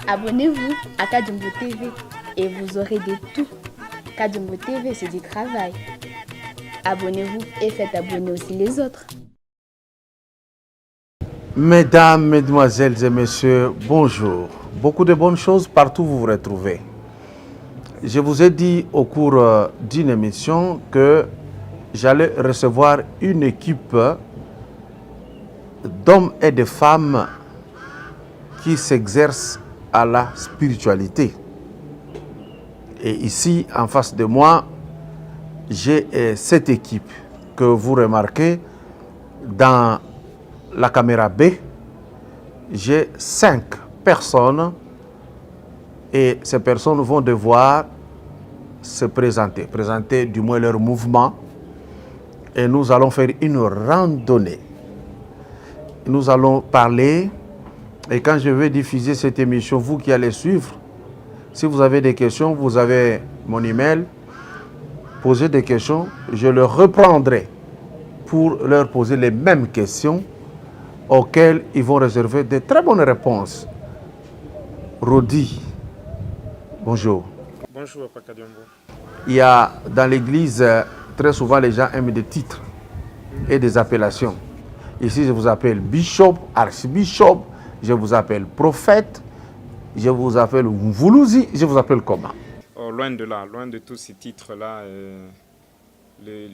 Abonnez-vous à Kadjumbo TV et vous aurez de tout. Kadjumbo TV, c'est du travail. Abonnez-vous et faites abonner aussi les autres. Mesdames, Mesdemoiselles et Messieurs, bonjour. Beaucoup de bonnes choses partout où vous vous retrouvez. Je vous ai dit au cours d'une émission que j'allais recevoir une équipe d'hommes et de femmes qui s'exercent à la spiritualité. Et ici, en face de moi, j'ai cette équipe que vous remarquez dans la caméra B. J'ai 5 personnes et ces personnes vont devoir se présenter du moins leur mouvement, et nous allons faire une randonnée. Nous allons parler, et quand je vais diffuser cette émission, vous qui allez suivre, si vous avez des questions, vous avez mon email, posez des questions, je le reprendrai pour leur poser les mêmes questions auxquelles ils vont réserver de très bonnes réponses. Rodi, bonjour. Bonjour, Papa Kadjumbo. Il y a dans l'église, très souvent les gens aiment des titres et des appellations. Ici, je vous appelle bishop, archbishop, je vous appelle prophète, je vous appelle Mvuluzi, je vous appelle comment? Oh, loin de là, loin de tous ces titres-là,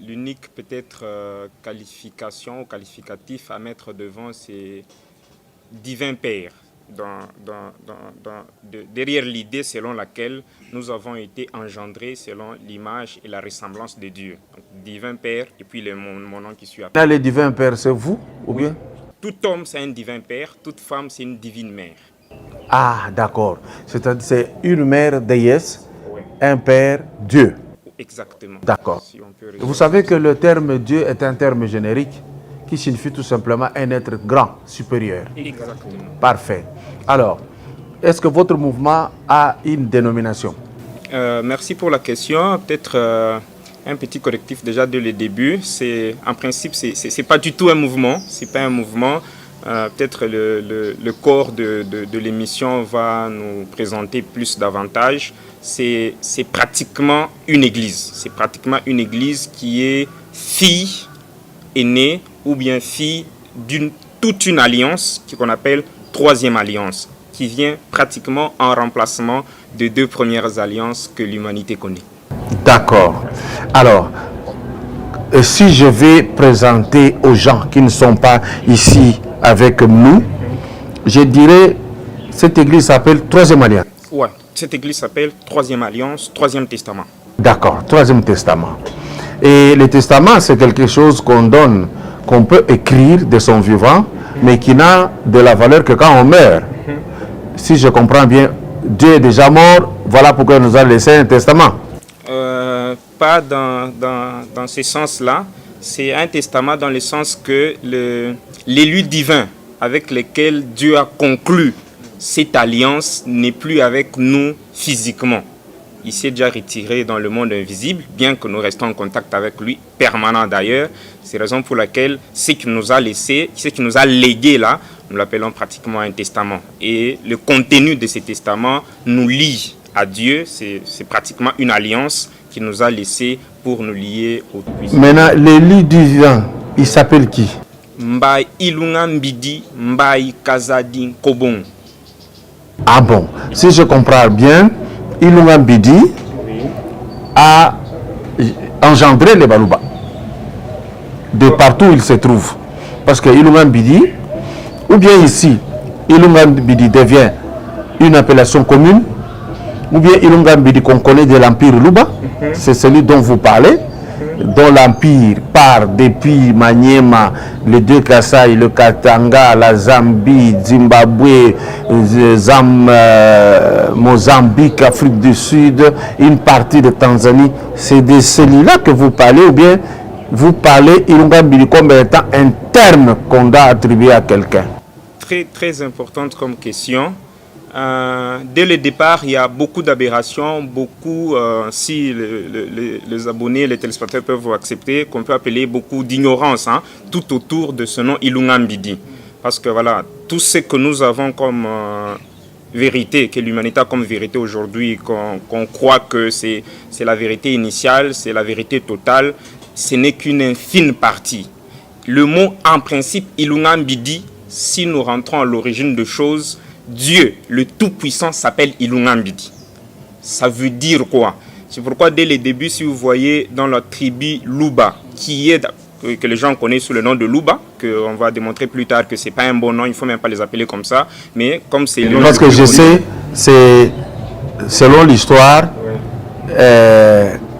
l'unique peut-être qualification ou qualificatif à mettre devant, c'est divin Père. Derrière l'idée selon laquelle nous avons été engendrés selon l'image et la ressemblance de Dieu. Donc, divin Père et puis mon nom qui suit après. Là, le divin Père, c'est vous ou bien? Tout homme, c'est un divin Père, toute femme, c'est une divine mère. Ah, d'accord. C'est-à-dire c'est une mère déesse, Oui. un père Dieu. Exactement. D'accord. Si on peut Vous savez que le terme Dieu est un terme générique qui signifie tout simplement un être grand, supérieur. Exactement. Parfait. Alors, est-ce que votre mouvement a une dénomination? Merci pour la question. Peut-être un petit correctif déjà dès le début. En principe, c'est pas du tout un mouvement. C'est pas un mouvement. Peut-être le corps de l'émission va nous présenter plus davantage. C'est pratiquement une église. C'est pratiquement une église qui est fille aînée ou bien fille d'une toute une alliance qu'on appelle troisième alliance, qui vient pratiquement en remplacement de 2 premières alliances que l'humanité connaît. D'accord. Alors, si je vais présenter aux gens qui ne sont pas ici avec nous, je dirais cette église s'appelle Troisième Alliance. Ouais, cette église s'appelle Troisième Alliance, Troisième Testament. D'accord, Troisième Testament. Et le testament, c'est quelque chose qu'on donne, qu'on peut écrire de son vivant, mais qui n'a de la valeur que quand on meurt. Si je comprends bien, Dieu est déjà mort, voilà pourquoi il nous a laissé un testament. Pas dans ce sens-là. C'est un testament dans le sens que l'élu divin avec lequel Dieu a conclu cette alliance n'est plus avec nous physiquement. Il s'est déjà retiré dans le monde invisible, bien que nous restons en contact avec lui, permanent d'ailleurs. C'est la raison pour laquelle ce qu'il nous a laissé, ce qu'il nous a légué là, nous l'appelons pratiquement un testament. Et le contenu de ce testament nous lie à Dieu. C'est pratiquement une alliance qu'il nous a laissé pour nous lier au Tout-Puissant. Maintenant, l'élu divin, il s'appelle qui? Mbaye Ilungambidi, Mbaye Kazadi Kobon. Ah bon, si je comprends bien, Ilunga Bidi a engendré les Balouba de partout où il se trouve. Parce que Ilunga Bidi, ou bien ici, Ilunga Bidi devient une appellation commune, ou bien Ilunga Bidi qu'on connaît de l'Empire Luba, c'est celui dont vous parlez, dont l'Empire part depuis Maniema, les deux Kasaï, le Katanga, la Zambie, Zimbabwe, Mozambique, Afrique du Sud, une partie de Tanzanie. C'est de celui-là que vous parlez, ou bien vous parlez Ilunga Bidi comme étant un terme qu'on doit attribuer à quelqu'un? Très importante comme question. Dès le départ, il y a beaucoup d'aberrations, beaucoup, si les abonnés, les téléspectateurs peuvent vous accepter, qu'on peut appeler beaucoup d'ignorance tout autour de ce nom Ilunga Bidi. Parce que voilà, tout ce que nous avons comme vérité, que l'humanité a comme vérité aujourd'hui, qu'on croit que c'est la vérité initiale, c'est la vérité totale, ce n'est qu'une infime partie. Le mot en principe, Ilungambidi, si nous rentrons à l'origine de choses, Dieu, le Tout-Puissant, s'appelle Ilungambidi. Ça veut dire quoi? C'est pourquoi dès le début, si vous voyez dans la tribu Luba, que les gens connaissent sous le nom de Luba, qu'on va démontrer plus tard que ce n'est pas un bon nom, il ne faut même pas les appeler comme ça, mais comme c'est... Parce que je sais, c'est selon l'histoire,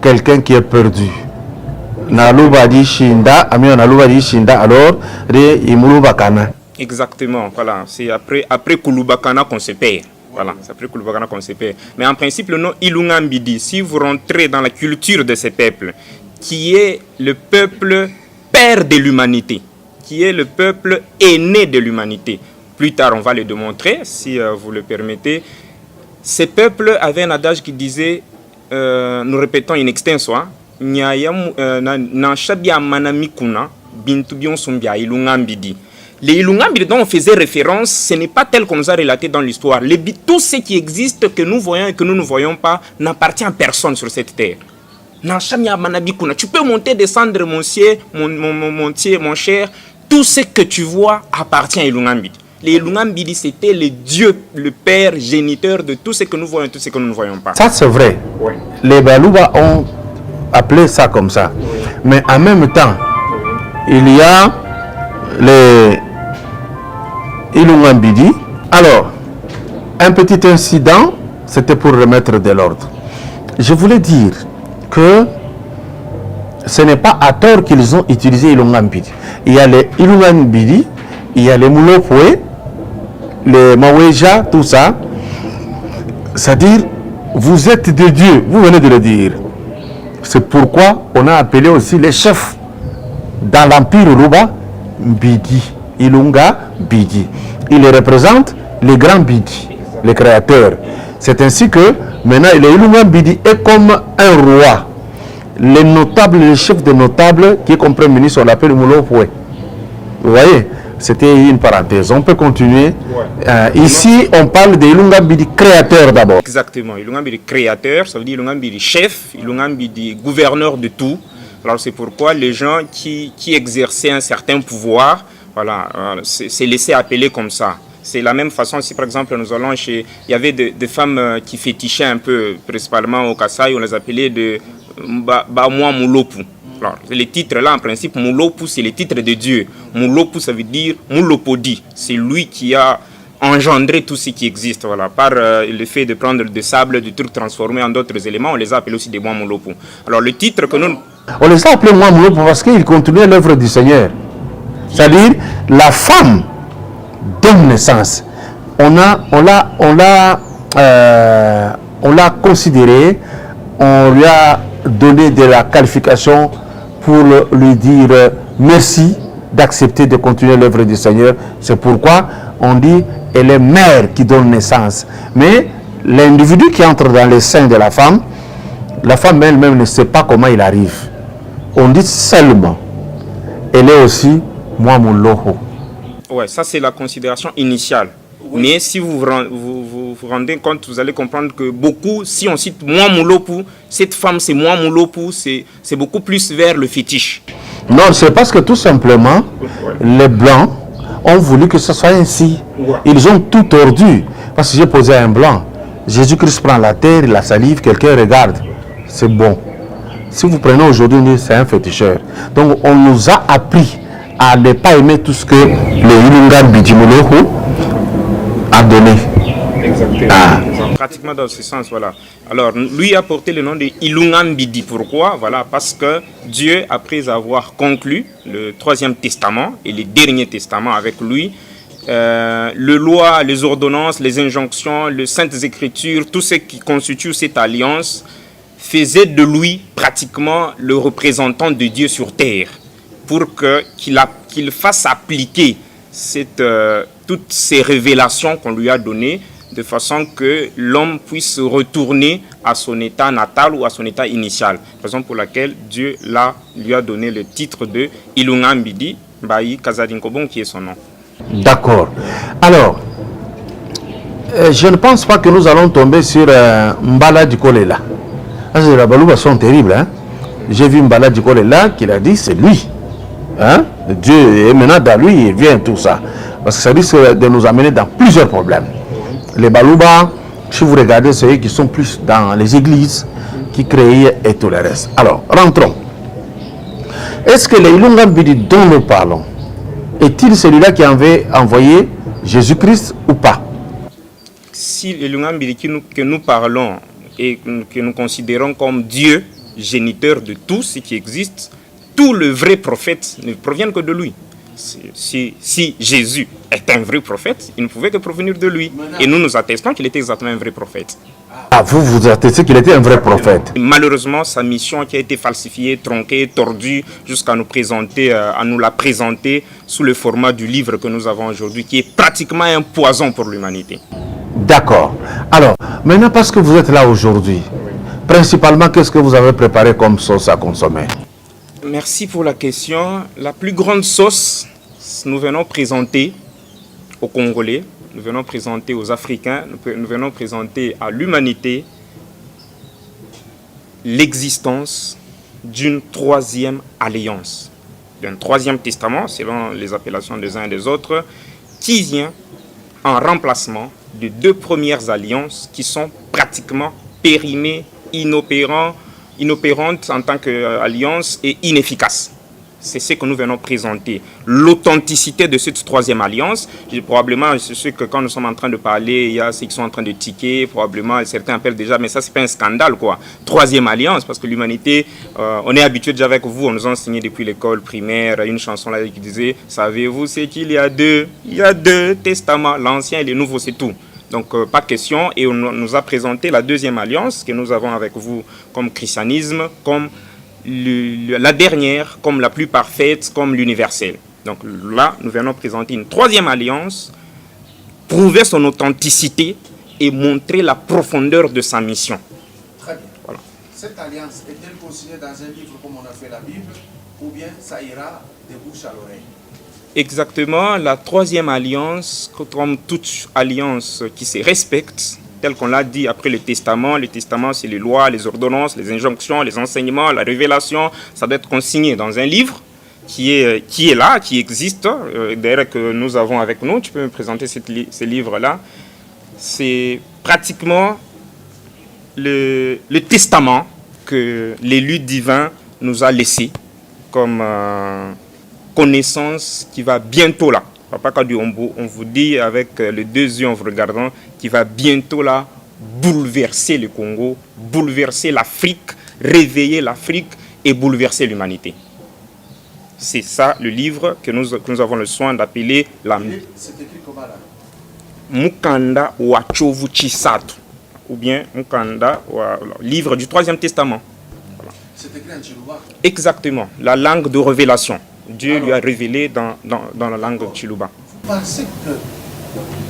quelqu'un qui est perdu. Na Luba di Shinda, ami na Luba di Shinda, alors, Imulubakana. Exactement, voilà, c'est après Kulubakana qu'on se perd. Voilà, c'est après Kulubakana qu'on se perd. Mais en principe, le nom Ilungambidi, si vous rentrez dans la culture de ces peuples, qui est le peuple père de l'humanité, qui est le peuple aîné de l'humanité. Plus tard, on va le démontrer, si vous le permettez. Ces peuples avaient un adage qui disait, nous répétons in extenso, les Ilungambidi dont on faisait référence, ce n'est pas tel qu'on nous a relaté dans l'histoire. Tout ce qui existe, que nous voyons et que nous ne voyons pas, n'appartient à personne sur cette terre. Tu peux monter, descendre, mon cher. Tout ce que tu vois appartient à Ilungambidi. Les Ilungambidi, c'était le Dieu, le Père géniteur de tout ce que nous voyons et tout ce que nous ne voyons pas. Ça, c'est vrai. Oui. Les Baluba ont appelé ça comme ça. Oui. Mais en même temps, il y a les Ilungambidi. Alors, un petit incident, c'était pour remettre de l'ordre. Je voulais dire que ce n'est pas à tort qu'ils ont utilisé Ilungambidi. Il y a les Ilungambidi, il y a les Mulopwe, les Maweja, tout ça. C'est-à-dire, vous êtes des dieux, vous venez de le dire. C'est pourquoi on a appelé aussi les chefs dans l'empire Luba Bidi, Ilunga Bidi. Ils représentent les grands Bidi, les créateurs. C'est ainsi que maintenant le Ilungambidi est comme un roi. Les notables, les chefs des notables qui est comme premier ministre, on l'appelle Mulopwe. Vous voyez, c'était une parenthèse. On peut continuer. Ouais. Ici, on parle de Ilungambidi créateur d'abord. Exactement. Ilungambidi créateur, ça veut dire Ilungambidi chef, Ilungambidi gouverneur de tout. Alors c'est pourquoi les gens qui exerçaient un certain pouvoir, voilà, c'est laissé appeler comme ça. C'est la même façon si par exemple nous allons chez... Il y avait des femmes qui fétichaient un peu, principalement au Kasaï, on les appelait de Bamwa Mulopu. Alors, les titres là, en principe, Mulopu, c'est les titres de Dieu. Mulopu, ça veut dire Mulopodi. C'est lui qui a engendré tout ce qui existe. Voilà. Par le fait de prendre du sable, du truc transformé en d'autres éléments, on les a appelés aussi des Mwa Mulopu. Alors, le titre que nous... On les a appelés Mwa Mulopu parce qu'ils continuaient l'œuvre du Seigneur. C'est-à-dire, la femme donne naissance. On l'a considéré, on lui a donné de la qualification pour lui dire merci d'accepter de continuer l'œuvre du Seigneur. C'est pourquoi on dit elle est mère qui donne naissance. Mais l'individu qui entre dans les seins de la femme elle-même ne sait pas comment il arrive. On dit seulement elle est aussi moi mon loho. Ouais, ça c'est la considération initiale. Oui. Mais si vous vous rendez compte, vous allez comprendre que beaucoup, si on cite moi Moulopu, cette femme c'est moi Moulopu, c'est beaucoup plus vers le fétiche. Non, c'est parce que tout simplement, les Blancs ont voulu que ce soit ainsi. Ils ont tout tordu. Parce que j'ai posé un Blanc. Jésus-Christ prend la terre, la salive, quelqu'un regarde. C'est bon. Si vous prenez aujourd'hui, c'est un féticheur. Donc on nous a appris à ne pas aimer tout ce que le Ilungambidi Muloho a donné. Exactement. Ah. Pratiquement dans ce sens, voilà. Alors, lui a porté le nom de Ilungambidi. Pourquoi? Voilà, parce que Dieu, après avoir conclu le troisième testament et le dernier testament avec lui, les lois, les ordonnances, les injonctions, les saintes écritures, tout ce qui constitue cette alliance, faisait de lui pratiquement le représentant de Dieu sur terre, pour qu'il fasse appliquer toutes ces révélations qu'on lui a données, de façon que l'homme puisse retourner à son état natal ou à son état initial. Raison pour laquelle Dieu lui a donné le titre de Ilungambidi Bayi Kazadinkobon, qui est son nom. D'accord. Alors, Je ne pense pas que nous allons tomber sur Mbala Dikolela. Les Balouba sont terribles. Hein? J'ai vu Mbala Dikolela qui a dit c'est lui. Hein? Dieu est maintenant dans lui, il vient tout ça. Parce que ça risque de nous amener dans plusieurs problèmes. Les Balouba, si vous regardez, c'est eux qui sont plus dans les églises, qui créent et tout le reste. Alors, rentrons. Est-ce que le Ilunga Mbidi dont nous parlons est-il celui-là qui avait envoyé Jésus-Christ ou pas? Si le Ilunga Mbidi que nous parlons et que nous considérons comme Dieu, géniteur de tout ce qui existe, tous les vrais prophètes ne proviennent que de lui. Si Jésus est un vrai prophète, il ne pouvait que provenir de lui. Et nous nous attestons qu'il était exactement un vrai prophète. Ah, vous attestez qu'il était un vrai prophète. Malheureusement, sa mission qui a été falsifiée, tronquée, tordue, jusqu'à nous la présenter sous le format du livre que nous avons aujourd'hui, qui est pratiquement un poison pour l'humanité. D'accord. Alors, maintenant, parce que vous êtes là aujourd'hui, principalement, qu'est-ce que vous avez préparé comme sauce à consommer? Merci pour la question. La plus grande sauce, nous venons présenter aux Congolais, nous venons présenter aux Africains, nous venons présenter à l'humanité l'existence d'une troisième alliance, d'un troisième testament, selon les appellations des uns et des autres, qui vient en remplacement de deux premières alliances qui sont pratiquement périmées, inopérantes en tant qu'alliance et inefficaces. C'est ce que nous venons présenter. L'authenticité de cette troisième alliance, probablement, c'est sûr que quand nous sommes en train de parler, il y a ceux qui sont en train de tiquer, probablement, certains appellent déjà, mais ça, c'est pas un scandale, quoi. Troisième alliance, parce que l'humanité, on est habitué déjà avec vous, on nous a enseigné depuis l'école primaire, une chanson là qui disait, savez-vous, c'est qu'il y a deux testaments, l'ancien et le nouveau, c'est tout. Donc, pas de question. Et on nous a présenté la deuxième alliance que nous avons avec vous comme christianisme, comme la dernière, comme la plus parfaite, comme l'universelle. Donc là, nous venons présenter une troisième alliance, prouver son authenticité et montrer la profondeur de sa mission. Très bien. Voilà. Cette alliance est-elle consignée dans un livre comme on a fait la Bible, ou bien ça ira de bouche à l'oreille? Exactement, la troisième alliance, comme toute alliance qui se respecte, tel qu'on l'a dit après le testament c'est les lois, les ordonnances, les injonctions, les enseignements, la révélation, ça doit être consigné dans un livre qui est là, qui existe, d'ailleurs que nous avons avec nous. Tu peux me présenter ce livre-là. C'est pratiquement le testament que l'élu divin nous a laissé comme connaissance qui va bientôt là. Papa Kadu, on vous dit avec les deux yeux en vous regardant, qui va bientôt là bouleverser le Congo, bouleverser l'Afrique, réveiller l'Afrique et bouleverser l'humanité. C'est ça le livre que nous avons le soin d'appeler la C'est écrit comment là? Mukanda wa Chovu Chisatu, ou bien Mukanda wa livre du Troisième Testament. Voilà. C'est écrit en Chiluba? Exactement, la langue de révélation. Dieu lui a révélé dans la langue Chiluba. Vous pensez que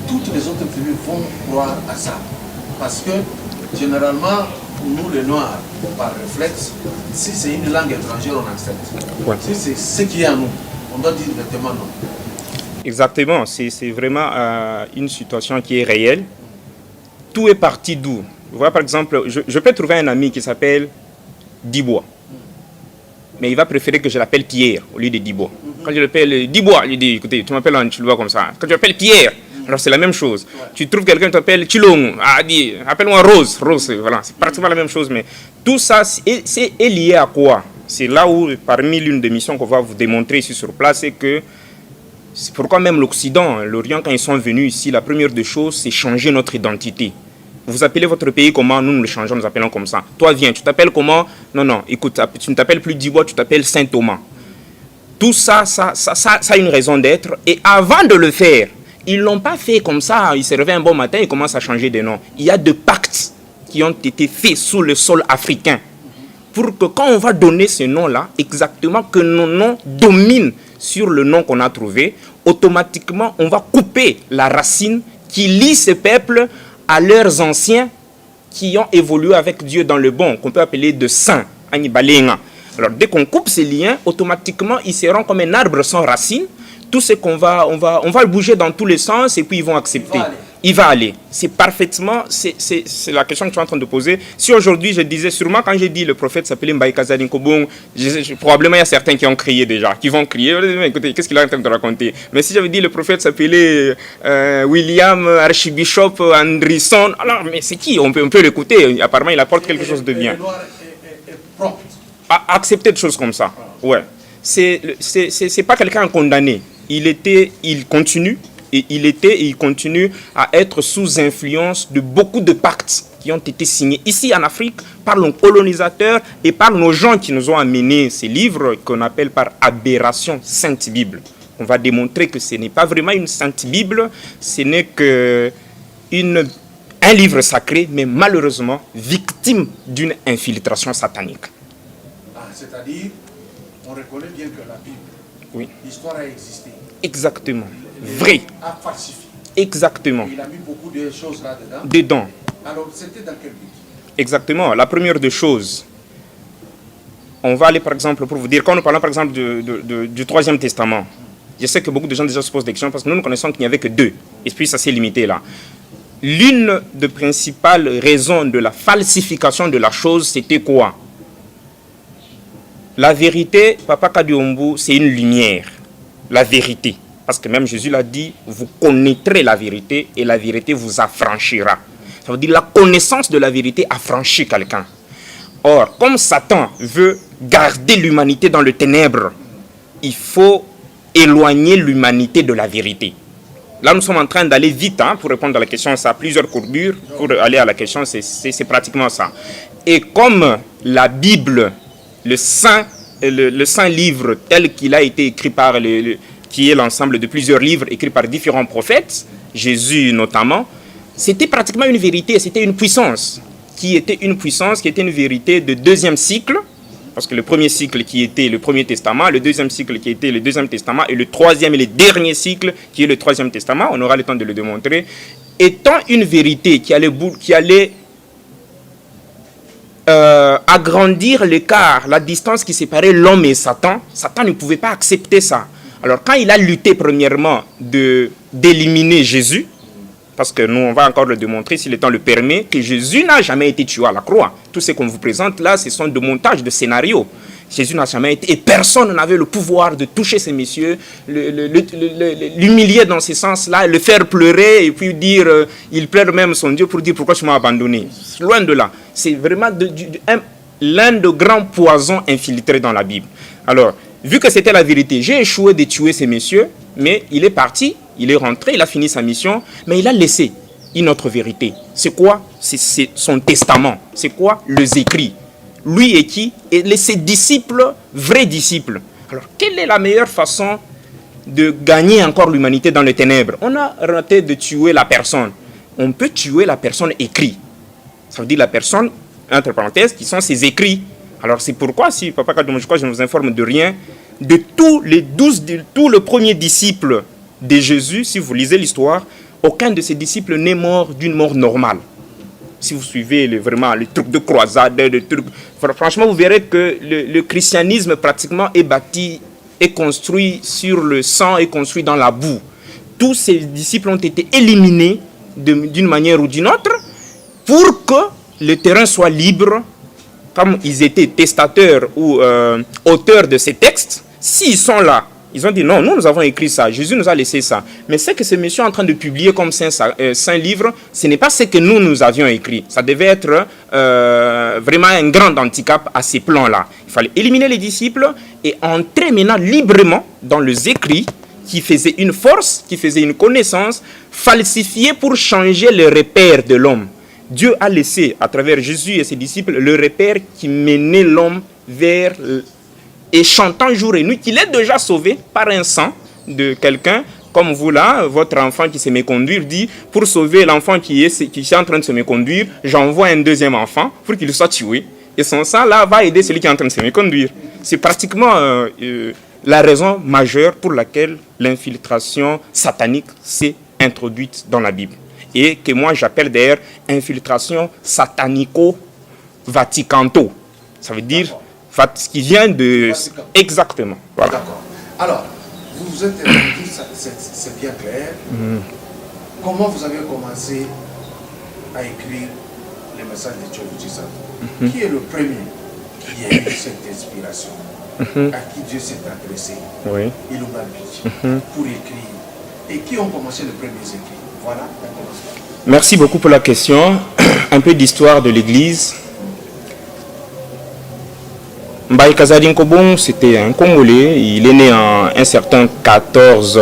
toutes les autres tribus vont croire à ça? Parce que généralement, nous les Noirs, par réflexe, si c'est une langue étrangère, on accepte. Ouais. Si c'est ce qui est à nous, on doit dire directement non. Exactement, c'est vraiment une situation qui est réelle. Tout est parti d'où? Vous voyez, par exemple, je peux trouver un ami qui s'appelle Dibois. Mais il va préférer que je l'appelle Pierre au lieu de Dibois. Quand je l'appelle Dibois, il dit, écoutez, tu m'appelles en Chiluba comme ça. Quand tu m'appelles Pierre, alors c'est la même chose. Ouais. Tu trouves quelqu'un qui t'appelle Chilong, dit, appelle-moi Rose. Rose, voilà, c'est pratiquement la même chose. Mais tout ça, c'est lié à quoi? C'est là où, parmi l'une des missions qu'on va vous démontrer ici sur place, c'est que c'est pourquoi même l'Occident, l'Orient, quand ils sont venus ici, la première des choses, c'est changer notre identité. Vous appelez votre pays comment? Nous le changeons, nous appelons comme ça. Toi, viens, tu t'appelles comment? Non, écoute, tu ne t'appelles plus Dibois, tu t'appelles Saint Thomas. Tout ça, ça a une raison d'être. Et avant de le faire, ils ne l'ont pas fait comme ça. Ils se réveillent un bon matin, ils commencent à changer de nom. Il y a des pactes qui ont été faits sous le sol africain pour que quand on va donner ce nom-là, exactement que nos noms dominent sur le nom qu'on a trouvé, automatiquement, on va couper la racine qui lie ce peuple à leurs anciens qui ont évolué avec Dieu dans le bon, qu'on peut appeler de saints, Anibalenga. Alors dès qu'on coupe ces liens, automatiquement ils seront comme un arbre sans racines. Tout ce qu'on va, on va le bouger dans tous les sens et puis ils vont accepter. il va aller. C'est parfaitement, c'est la question que tu es en train de poser. Si aujourd'hui je disais, sûrement quand j'ai dit le prophète s'appelait Mbaye Kazadin Kobong, probablement il y a certains qui ont crié déjà, qui vont crier, écoutez, qu'est-ce qu'il est en train de raconter? Mais si j'avais dit le prophète s'appelait William Archbishop Andrisson, alors mais c'est qui? On peut l'écouter, apparemment il apporte quelque chose de bien. Accepter des choses comme ça, ouais. C'est pas quelqu'un condamné. Il continue. Et il continue à être sous influence de beaucoup de pactes qui ont été signés ici en Afrique par nos colonisateurs et par nos gens qui nous ont amené ces livres qu'on appelle par aberration Sainte Bible. On va démontrer que ce n'est pas vraiment une Sainte Bible, ce n'est qu'un livre sacré, mais malheureusement victime d'une infiltration satanique. C'est-à-dire, on reconnaît bien que la Bible, oui, l'histoire a existé. Exactement. Vrai. A falsifié. Exactement. Il a mis beaucoup de choses là-dedans. Dedans. Alors, c'était dans quel but? Exactement. La première des choses, on va aller par exemple, pour vous dire, quand nous parlons par exemple du Troisième Testament, je sais que beaucoup de gens déjà se posent des questions parce que nous connaissons qu'il n'y avait que 2. Et puis ça s'est limité là. L'une des principales raisons de la falsification de la chose, c'était quoi? La vérité, Papa Kadiombo, c'est une lumière. La vérité. Parce que même Jésus l'a dit, vous connaîtrez la vérité et la vérité vous affranchira. Ça veut dire la connaissance de la vérité affranchit quelqu'un. Or, comme Satan veut garder l'humanité dans le ténèbre, il faut éloigner l'humanité de la vérité. Là, nous sommes en train d'aller vite pour répondre à la question. Ça a plusieurs courbures. Pour aller à la question, c'est pratiquement ça. Et comme la Bible, le saint livre tel qu'il a été écrit par qui est l'ensemble de plusieurs livres écrits par différents prophètes, Jésus notamment, c'était pratiquement une vérité, c'était une puissance, qui était une vérité de deuxième cycle, parce que le premier cycle qui était le Premier Testament, le deuxième cycle qui était le Deuxième Testament, et le troisième et le dernier cycle qui est le Troisième Testament, on aura le temps de le démontrer, étant une vérité qui allait agrandir l'écart, la distance qui séparait l'homme et Satan. Satan ne pouvait pas accepter ça. Alors quand il a lutté premièrement d'éliminer Jésus, parce que nous on va encore le démontrer si le temps le permet, que Jésus n'a jamais été tué à la croix. Tout ce qu'on vous présente là, ce sont des montages de scénarios. Jésus n'a jamais été, et personne n'avait le pouvoir de toucher ces messieurs, l'humilier dans ce sens-là, le faire pleurer et puis dire, il pleure même son Dieu pour dire pourquoi tu m'as abandonné. Loin de là. C'est vraiment l'un des grands poisons infiltrés dans la Bible. Alors, vu que c'était la vérité, j'ai échoué de tuer ces messieurs, mais il est parti, il est rentré, il a fini sa mission, mais il a laissé une autre vérité. C'est quoi? C'est son testament. C'est quoi? Les écrits. Lui et qui? Et ses disciples, vrais disciples. Alors, quelle est la meilleure façon de gagner encore l'humanité dans les ténèbres? On a raté de tuer la personne. On peut tuer la personne écrite. Ça veut dire la personne, entre parenthèses, qui sont ses écrits. Alors, c'est pourquoi, si Papa Kadoum, je crois que je ne vous informe de rien, de tous le premier disciple de Jésus, si vous lisez l'histoire, aucun de ces disciples n'est mort d'une mort normale. Si vous suivez vraiment les trucs de croisade, franchement, vous verrez que le christianisme pratiquement est bâti, est construit sur le sang, est construit dans la boue. Tous ces disciples ont été éliminés d'une manière ou d'une autre pour que le terrain soit libre, comme ils étaient testateurs ou auteurs de ces textes. S'ils sont là, ils ont dit non, nous avons écrit ça, Jésus nous a laissé ça. Mais ce que ce monsieur est en train de publier comme saint livre, ce n'est pas ce que nous avions écrit. Ça devait être vraiment un grand handicap à ces plans-là. Il fallait éliminer les disciples et entrer maintenant librement dans les écrits qui faisaient une force, qui faisaient une connaissance, falsifiée pour changer le repère de l'homme. Dieu a laissé, à travers Jésus et ses disciples, le repère qui menait l'homme vers... Et chantant jour et nuit qu'il est déjà sauvé par un sang de quelqu'un, comme vous là, votre enfant qui se met conduire dit, pour sauver l'enfant qui est en train de se me conduire, j'envoie un deuxième enfant pour qu'il soit tué. Et son sang là va aider celui qui est en train de se me conduire. C'est pratiquement la raison majeure pour laquelle l'infiltration satanique s'est introduite dans la Bible. Et que moi j'appelle d'ailleurs infiltration satanico-vaticanto. Ça veut dire... ce qui vient de... Exactement. Voilà. D'accord. Alors, vous vous êtes dit, c'est bien clair. comment vous avez commencé à écrire les messages de Dieu vous ça? Qui est le premier qui a eu cette inspiration? À qui Dieu s'est adressé? Oui. Il m'a dit pour écrire. Et qui ont commencé les premiers écrits? Voilà, on commence par. Merci beaucoup pour la question. Un peu d'histoire de l'église. Mbaye Kazadi Nkobong, c'était un Congolais. Il est né en un certain 14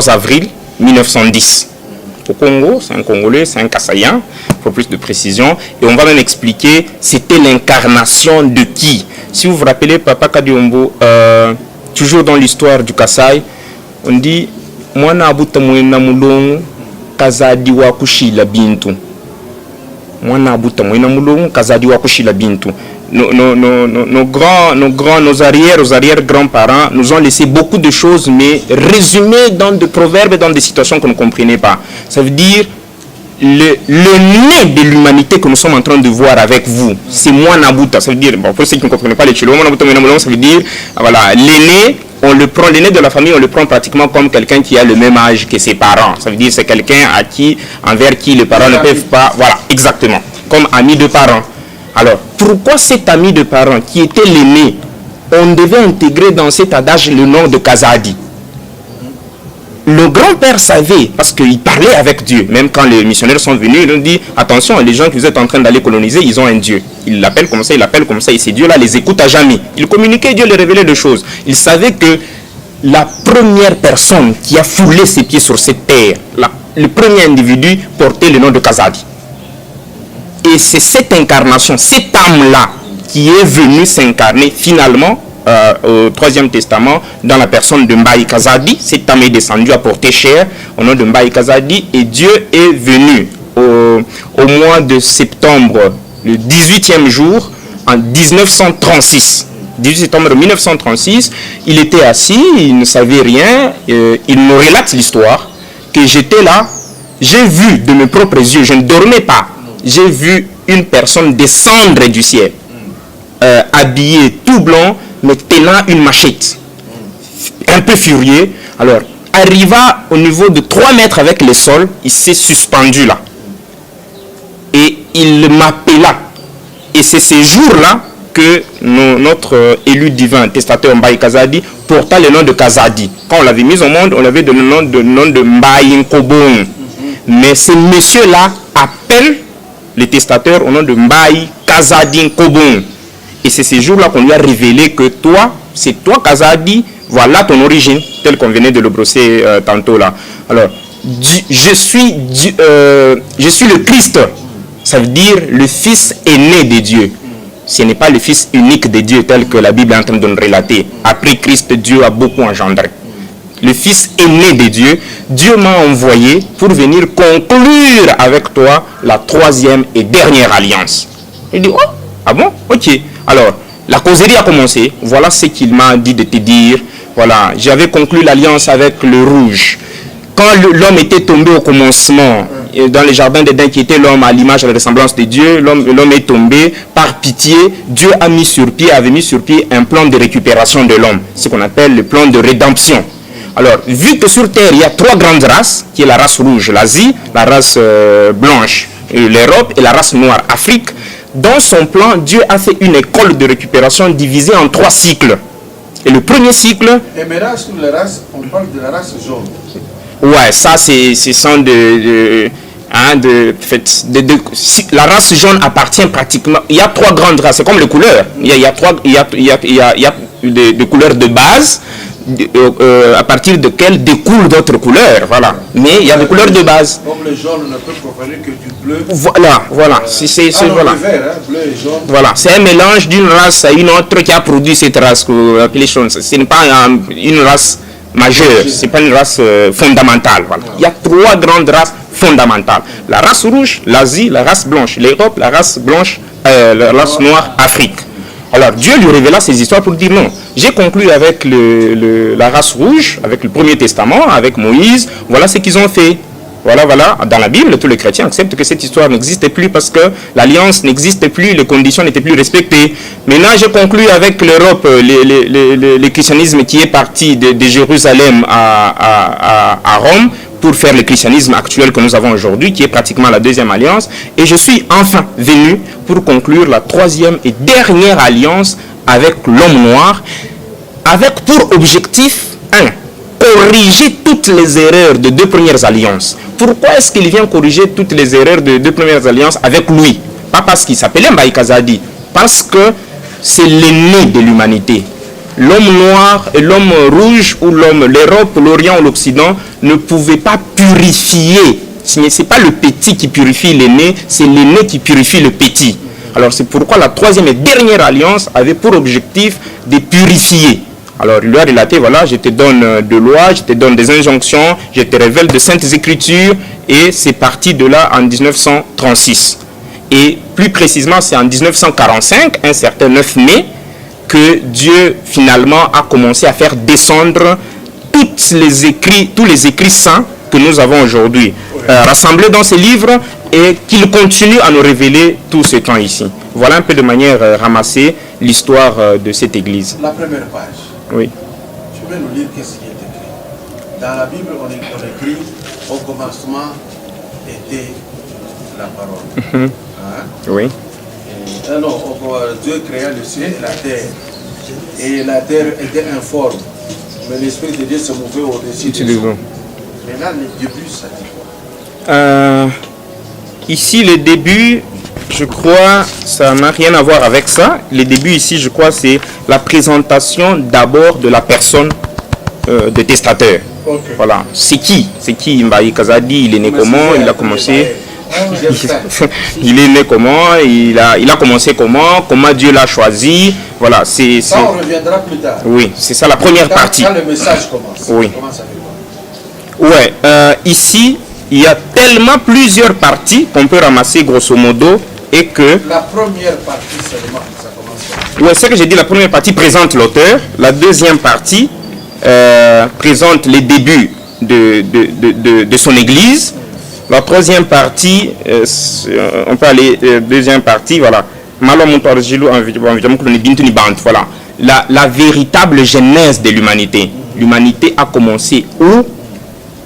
avril 1910. Au Congo, c'est un Congolais, c'est un Kassaïen, pour plus de précision. Et on va même expliquer, c'était l'incarnation de qui? Si vous vous rappelez, Papa Kadiombo, toujours dans l'histoire du Kasaï, on dit, Mwana abuta mwena mulongo, Kazadi wa kushila bintu. Mwana abuta mwena mulongo, Kazadi wa kushila bintu. Nos arrière-grands-parents nous ont laissé beaucoup de choses, mais résumées dans des proverbes et dans des situations qu'on ne comprenait pas. Ça veut dire le nez de l'humanité que nous sommes en train de voir avec vous, c'est moi Nabuta. Ça veut dire, bon, pour ceux qui ne comprennent pas les Chilo, ça veut dire, voilà, l'aîné, on le prend, l'aîné de la famille, on le prend pratiquement comme quelqu'un qui a le même âge que ses parents. Ça veut dire c'est quelqu'un envers qui les parents ne peuvent pas, voilà, exactement, comme ami de parents. Alors, pourquoi cet ami de parents qui était l'aîné, on devait intégrer dans cet adage le nom de Kazadi? Le grand-père savait, parce qu'il parlait avec Dieu. Même quand les missionnaires sont venus, ils ont dit, attention, les gens que vous êtes en train d'aller coloniser, ils ont un Dieu. Ils l'appellent comme ça, et ces dieux-là les écoutent à jamais. Ils communiquaient, Dieu les révélait des choses. Ils savaient que la première personne qui a foulé ses pieds sur cette terre, le premier individu portait le nom de Kazadi. Et c'est cette incarnation, cette âme-là, qui est venue s'incarner finalement au Troisième Testament dans la personne de Mbaye Kazadi. Cette âme est descendue à porter chair au nom de Mbaye Kazadi. Et Dieu est venu au mois de septembre, le 18e jour, en 1936. 18 septembre 1936, il était assis, il ne savait rien. Il me relate l'histoire que j'étais là, j'ai vu de mes propres yeux, je ne dormais pas. J'ai vu une personne descendre du ciel, habillée tout blanc, mais tenant une machette, un peu furieux. Alors, arriva au niveau de 3 mètres avec le sol, il s'est suspendu là. Et il m'appela. Et c'est ces jours-là que notre élu divin, testateur Mbaye Kazadi, porta le nom de Kazadi. Quand on l'avait mis au monde, on l'avait donné le nom de Mbaye Nkobong. Mais ces messieurs-là appellent le testateur au nom de Mbaye Kazadi Nkobong. Et c'est ces jours-là qu'on lui a révélé que toi, c'est toi Kazadi, voilà ton origine, telle qu'on venait de le brosser tantôt là. Alors, je suis le Christ, ça veut dire le fils aîné de Dieu. Ce n'est pas le fils unique de Dieu tel que la Bible est en train de nous relater. Après Christ, Dieu a beaucoup engendré. Le fils aîné de Dieu, Dieu m'a envoyé pour venir conclure avec toi la 3e et dernière alliance. Il dit, oh, ah bon, ok. Alors, la causerie a commencé. Voilà ce qu'il m'a dit de te dire. Voilà, j'avais conclu l'alliance avec le rouge. Quand l'homme était tombé au commencement, dans le jardin d'Éden qui était l'homme à l'image et à la ressemblance de Dieu, l'homme est tombé, par pitié, Dieu avait mis sur pied un plan de récupération de l'homme, ce qu'on appelle le plan de rédemption. Alors, vu que sur Terre, il y a 3 grandes races, qui est la race rouge, l'Asie, la race blanche, l'Europe et la race noire, Afrique, dans son plan, Dieu a fait une école de récupération divisée en 3 cycles. Et le premier cycle... Et maintenant, sur les races, on parle de la race jaune. Ouais, ça, c'est sans la race jaune appartient pratiquement... Il y a 3 grandes races, c'est comme les couleurs. Il y a des couleurs de base, à partir de quelles découlent d'autres couleurs, voilà. Mais il y a des couleurs de base. Comme le jaune ne peut provenir que du bleu. Voilà. Voilà. Vert, hein, bleu et jaune. Voilà, c'est un mélange d'une race à une autre qui a produit cette race qu'on appelle jaune. Ce n'est pas une race majeure, c'est pas une race fondamentale. Voilà. Il y a 3 grandes races fondamentales. La race rouge, l'Asie, la race blanche, l'Europe, la race blanche, la race noire, Afrique. Alors Dieu lui révéla ces histoires pour dire non. J'ai conclu avec la race rouge, avec le Premier Testament, avec Moïse. Voilà ce qu'ils ont fait. Voilà, dans la Bible, tous les chrétiens acceptent que cette histoire n'existe plus parce que l'alliance n'existe plus, les conditions n'étaient plus respectées. Maintenant, je conclus avec l'Europe, le christianisme qui est parti de Jérusalem à Rome pour faire le christianisme actuel que nous avons aujourd'hui, qui est pratiquement la deuxième alliance. Et je suis enfin venu pour conclure la troisième et dernière alliance avec l'homme noir, avec pour objectif, corriger toutes les erreurs de deux premières alliances. Pourquoi est-ce qu'il vient corriger toutes les erreurs de deux premières alliances avec lui? Pas parce qu'il s'appelait Mbaye Kazadi, parce que c'est l'aîné de l'humanité. L'homme noir et l'homme rouge, ou l'Europe, l'Orient ou l'Occident, ne pouvaient pas purifier. Ce n'est pas le petit qui purifie l'aîné, c'est l'aîné qui purifie le petit. Alors c'est pourquoi la troisième et dernière alliance avait pour objectif de purifier. Alors il lui a relaté, voilà, je te donne de lois, je te donne des injonctions, je te révèle de saintes écritures, et c'est parti de là en 1936. Et plus précisément, c'est en 1945, un certain 9 mai, que Dieu finalement a commencé à faire descendre tous les écrits saints que nous avons aujourd'hui, rassemblés dans ces livres, et qu'il continue à nous révéler tout ce temps ici. Voilà un peu de manière ramassée l'histoire de cette église. La première page. Oui. Tu peux nous lire qu'est-ce qui est écrit. Dans la Bible, on écrit au commencement était la parole. Hein? Oui. Dieu créa le ciel et la terre. Et la terre était informe. Mais l'Esprit de Dieu se mouvait au-dessus des eaux. Maintenant, le début, ça dit quoi? Ici, le début, je crois, ça n'a rien à voir avec ça. Le début ici, je crois, c'est la présentation d'abord de la personne de testateur. Okay. Voilà. C'est qui Mbaye Kazadi? Il est né comment? Il a commencé. Il est né comment? Il a commencé comment? Comment Dieu l'a choisi? Voilà. Ça, on reviendra plus tard. Oui, c'est ça la première partie. Quand le message commence. Oui. Comment ça fait quoi? Ouais. Ici, il y a tellement plusieurs parties qu'on peut ramasser grosso modo, et que... La première partie seulement, ça commence. Ouais, c'est ce que j'ai dit, la première partie présente l'auteur, la deuxième partie présente les débuts de son église, la troisième partie, on peut aller, deuxième partie, voilà, voilà, la véritable genèse de l'humanité. L'humanité a commencé où,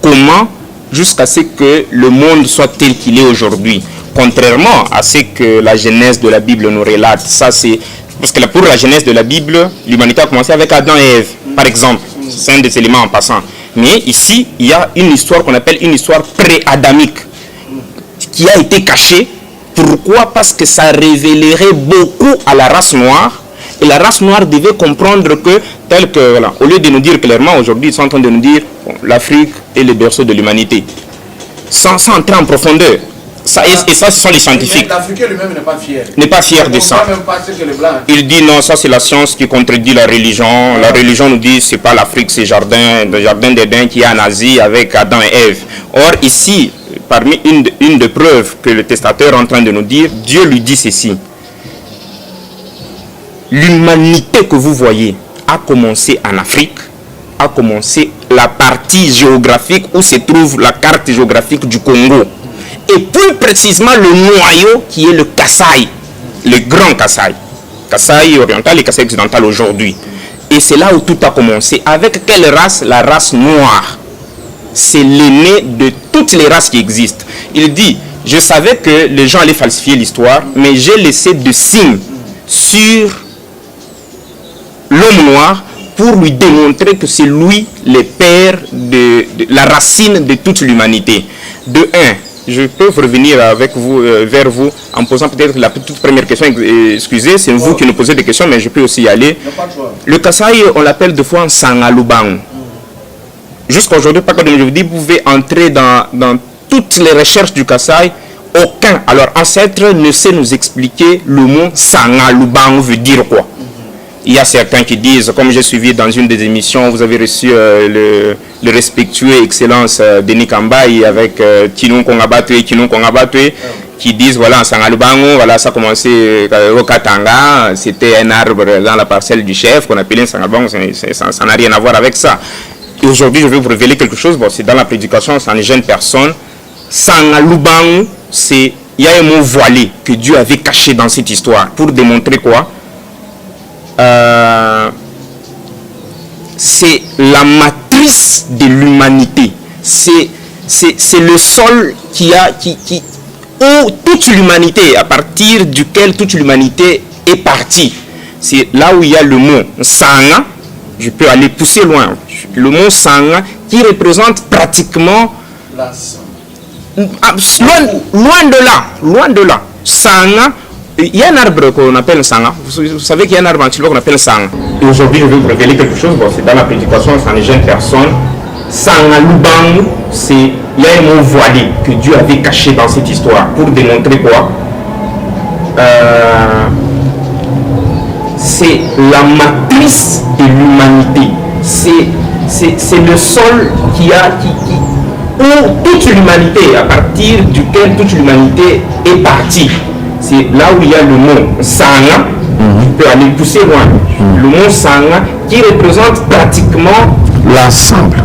comment, jusqu'à ce que le monde soit tel qu'il est aujourd'hui. Contrairement à ce que la genèse de la Bible nous relate, ça c'est... Parce que pour la genèse de la Bible, l'humanité a commencé avec Adam et Ève, par exemple. C'est un des éléments en passant. Mais ici, il y a une histoire qu'on appelle une histoire pré-adamique, qui a été cachée. Pourquoi? Parce que ça révélerait beaucoup à la race noire. Et la race noire devait comprendre que, tel que, voilà, au lieu de nous dire clairement, aujourd'hui, ils sont en train de nous dire l'Afrique est le berceau de l'humanité. Sans entrer en profondeur. Ça, et ça, ce sont les scientifiques. L'Africain lui-même n'est pas fier. N'est pas fier de ça. Il dit non, ça c'est la science qui contredit la religion. La religion nous dit c'est pas l'Afrique, c'est le jardin d'Éden qui est en Asie avec Adam et Ève. Or ici, parmi une des preuves que le testateur est en train de nous dire, Dieu lui dit ceci. L'humanité que vous voyez a commencé en Afrique, a commencé la partie géographique où se trouve la carte géographique du Congo. Et plus précisément le noyau qui est le Kasaï, le grand Kasaï. Kasaï oriental et Kasaï occidental aujourd'hui. Et c'est là où tout a commencé. Avec quelle race? La race noire. C'est l'aîné de toutes les races qui existent. Il dit, je savais que les gens allaient falsifier l'histoire, mais j'ai laissé des signes sur l'homme noir pour lui démontrer que c'est lui le père de la racine de toute l'humanité. De un, je peux revenir avec vous, vers vous en posant peut-être la toute première question. Excusez, c'est vous qui nous posez des questions, mais je peux aussi y aller. Le Kasaï, on l'appelle deux fois Sangalubang. Jusqu'à aujourd'hui, pas comme je vous dis, vous pouvez entrer dans toutes les recherches du Kasaï. Aucun, alors ancêtre, ne sait nous expliquer le mot Sangalubang veut dire quoi. Il y a certains qui disent, comme j'ai suivi dans une des émissions, vous avez reçu le respectueux excellence Denis Kambaï avec Kinun Kongabatwe, qui disent, voilà, en Sangalubango, voilà, ça a commencé au Katanga, c'était un arbre dans la parcelle du chef qu'on appelait Sangalubango, ça n'a rien à voir avec ça. Et aujourd'hui, je vais vous révéler quelque chose, bon, c'est dans la prédication, ça ne gêne personne. Sanga Lubang, il y a un mot voilé que Dieu avait caché dans cette histoire pour démontrer quoi? C'est la matrice de l'humanité. C'est le sol où toute l'humanité, à partir duquel toute l'humanité est partie. C'est là où il y a le mot Sanga. Je peux aller pousser loin. Le mot Sanga qui représente pratiquement loin de là. Sanga, il y a un arbre qu'on appelle Sanga. Vous savez qu'il y a un arbre antilope qu'on appelle Sanga. Et aujourd'hui, je vais vous révéler quelque chose. Bon, c'est dans la prédication, ça ne gêne personne. Sanga Lubang, il y a un mot voilé que Dieu avait caché dans cette histoire pour démontrer quoi? C'est la matrice de l'humanité. C'est le sol où toute l'humanité, à partir duquel toute l'humanité est partie. C'est là où il y a le mot Sanga. Je peux aller pousser loin. Le mot Sanga qui représente pratiquement l'ensemble.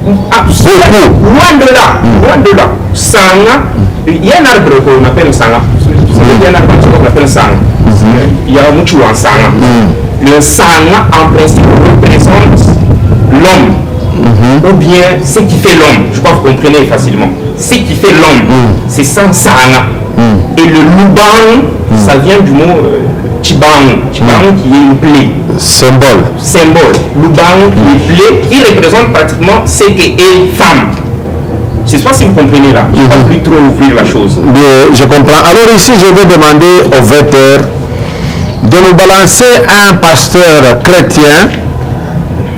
Loin de là. Sanga, il y a un arbre qu'on appelle Sanga. Vous savez qu'il y a un arbre qu'on appelle Sanga. Il y a un mouchou en Sanga. Le Sanga, en principe, représente l'homme. Ou bien ce qui fait l'homme. Je crois que vous comprenez facilement. Ce qui fait l'homme, c'est ça Sanga. Et le Lubang, ça vient du mot Chibang. Chibang qui est une plaie. Symbole. Lubang qui est plaie, qui représente pratiquement ce qui est femme. Je ne sais pas si vous comprenez là. Je ne vais pas plus trop ouvrir la chose. Je comprends. Alors ici, je vais demander au vecteur de nous balancer un pasteur chrétien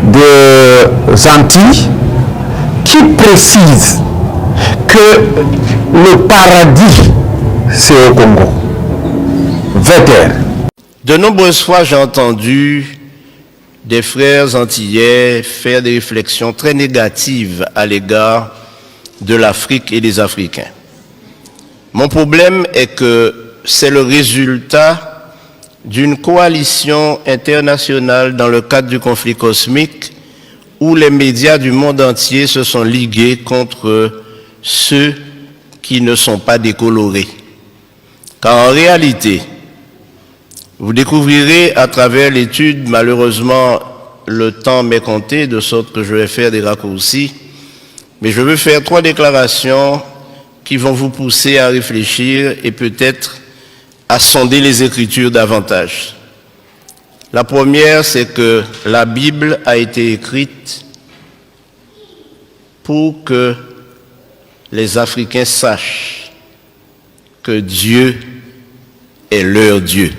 de Antilles qui précise que le paradis, c'est au Congo. Vecteur. De nombreuses fois, j'ai entendu des frères antillais faire des réflexions très négatives à l'égard de l'Afrique et des Africains. Mon problème est que c'est le résultat d'une coalition internationale dans le cadre du conflit cosmique où les médias du monde entier se sont ligués contre ceux qui ne sont pas décolorés. Car en réalité, vous découvrirez à travers l'étude, malheureusement le temps m'est compté, de sorte que je vais faire des raccourcis, mais je veux faire 3 déclarations qui vont vous pousser à réfléchir et peut-être à sonder les Écritures davantage. La première, c'est que la Bible a été écrite pour que les Africains sachent que Dieu est leur Dieu.